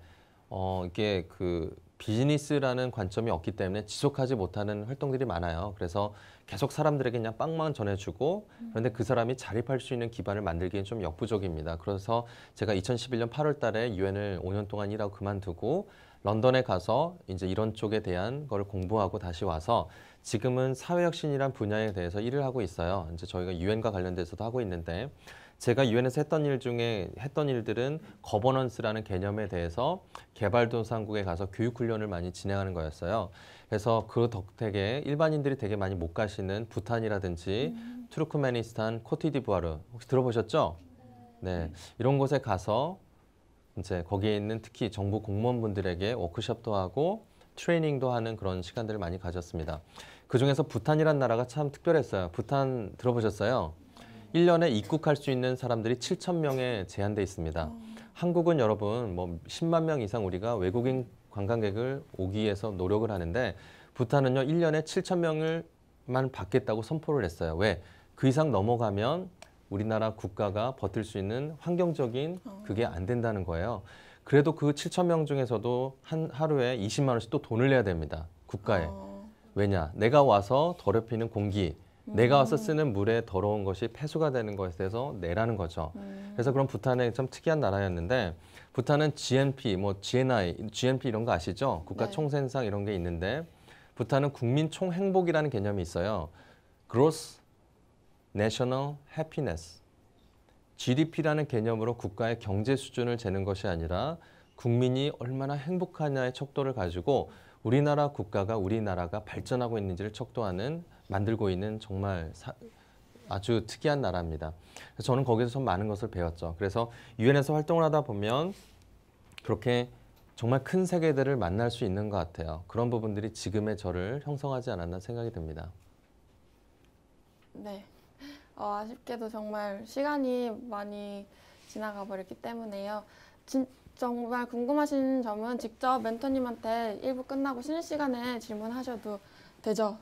[SPEAKER 3] 이게 그 비즈니스라는 관점이 없기 때문에 지속하지 못하는 활동들이 많아요. 그래서 계속 사람들에게 그냥 빵만 전해주고 그런데 그 사람이 자립할 수 있는 기반을 만들기엔 좀 역부족입니다. 그래서 제가 2011년 8월 달에 유엔을 5년 동안 일하고 그만두고 런던에 가서 이제 이런 쪽에 대한 걸 공부하고 다시 와서 지금은 사회혁신이란 분야에 대해서 일을 하고 있어요. 이제 저희가 유엔과 관련돼서도 하고 있는데 제가 유엔에서 했던 일 중에 했던 일들은 거버넌스라는 개념에 대해서 개발도상국에 가서 교육 훈련을 많이 진행하는 거였어요. 그래서 그 덕택에 일반인들이 되게 많이 못 가시는 부탄이라든지 투르크메니스탄, 코트디부아르 혹시 들어보셨죠? 네, 이런 곳에 가서 이제 거기에 있는 특히 정부 공무원분들에게 워크숍도 하고 트레이닝도 하는 그런 시간들을 많이 가졌습니다. 그 중에서 부탄이란 나라가 참 특별했어요. 부탄 들어보셨어요? 1년에 입국할 수 있는 사람들이 7,000명에 제한돼 있습니다. 한국은 여러분 뭐 10만 명 이상 우리가 외국인 관광객을 오기 위해서 노력을 하는데 부탄은요 1년에 7,000명을만 받겠다고 선포를 했어요. 왜? 그 이상 넘어가면 우리나라 국가가 버틸 수 있는 환경적인 그게 안 된다는 거예요. 그래도 그 7,000명 중에서도 하루에 20만 원씩 또 돈을 내야 됩니다. 국가에. 왜냐? 내가 와서 더럽히는 공기, 내가 와서 쓰는 물에 더러운 것이 폐수가 되는 것에 대해서 내라는 거죠. 그래서 그런 부탄의 좀 특이한 나라였는데 부탄은 GNP, 뭐 GNI, GNP 이런 거 아시죠? 국가 총생산 이런 게 있는데 부탄은 국민 총행복이라는 개념이 있어요. Gross National Happiness. GDP라는 개념으로 국가의 경제 수준을 재는 것이 아니라 국민이 얼마나 행복하냐의 척도를 가지고 우리나라 국가가 우리나라가 발전하고 있는지를 척도하는 만들고 있는 정말 아주 특이한 나라입니다. 그래서 저는 거기서 좀 많은 것을 배웠죠. 그래서 유엔에서 활동을 하다 보면 그렇게 정말 큰 세계들을 만날 수 있는 것 같아요. 그런 부분들이 지금의 저를 형성하지 않았나 생각이 듭니다.
[SPEAKER 2] 네. 아쉽게도 정말 시간이 많이 지나가 버렸기 때문에요. 정말 궁금하신 점은 직접 멘토님한테 1부 끝나고 쉬는 시간에 질문하셔도 되죠?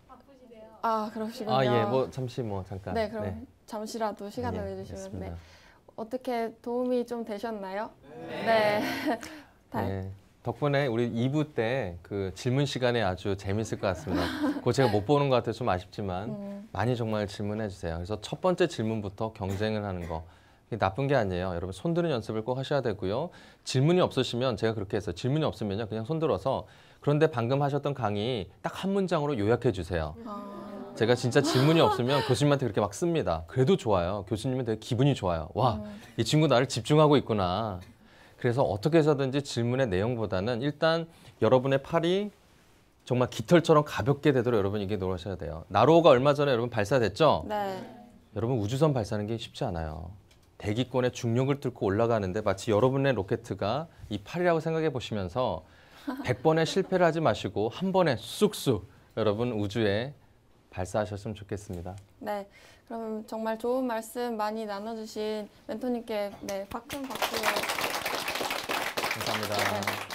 [SPEAKER 2] 바쁘시대요. 아, 그러시군요.
[SPEAKER 3] 아, 예, 뭐 잠시 잠깐.
[SPEAKER 2] 네, 그럼 잠시라도 시간을 내주시면 네. 어떻게 도움이 좀 되셨나요? 네.
[SPEAKER 3] 네. 덕분에 우리 2부 때 그 질문 시간에 아주 재밌을 것 같습니다. 그거 제가 못 보는 것 같아서 좀 아쉽지만 많이 정말 질문해 주세요. 그래서 첫 번째 질문부터 경쟁을 하는 거. 그게 나쁜 게 아니에요. 여러분 손 드는 연습을 꼭 하셔야 되고요. 질문이 없으시면 제가 그렇게 했어요. 질문이 없으면요. 그냥 손 들어서 그런데 방금 하셨던 강의 딱 한 문장으로 요약해 주세요. 제가 진짜 질문이 없으면 교수님한테 그렇게 막 씁니다. 그래도 좋아요. 교수님은 되게 기분이 좋아요. 와, 이 친구 나를 집중하고 있구나. 그래서 어떻게 해서든지 질문의 내용보다는 일단 여러분의 팔이 정말 깃털처럼 가볍게 되도록 여러분 이게 노력하셔야 돼요. 나로호가 얼마 전에 여러분 발사됐죠?
[SPEAKER 2] 네.
[SPEAKER 3] 여러분 우주선 발사하는 게 쉽지 않아요. 대기권의 중력을 뚫고 올라가는데 마치 여러분의 로켓가 이 팔이라고 생각해 보시면서 100번의 실패를 하지 마시고 한 번에 쑥쑥 여러분 우주에 발사하셨으면 좋겠습니다.
[SPEAKER 2] 네. 그럼 정말 좋은 말씀 많이 나눠주신 멘토님께 네, 큰 박수.
[SPEAKER 3] 감사합니다.
[SPEAKER 2] 네.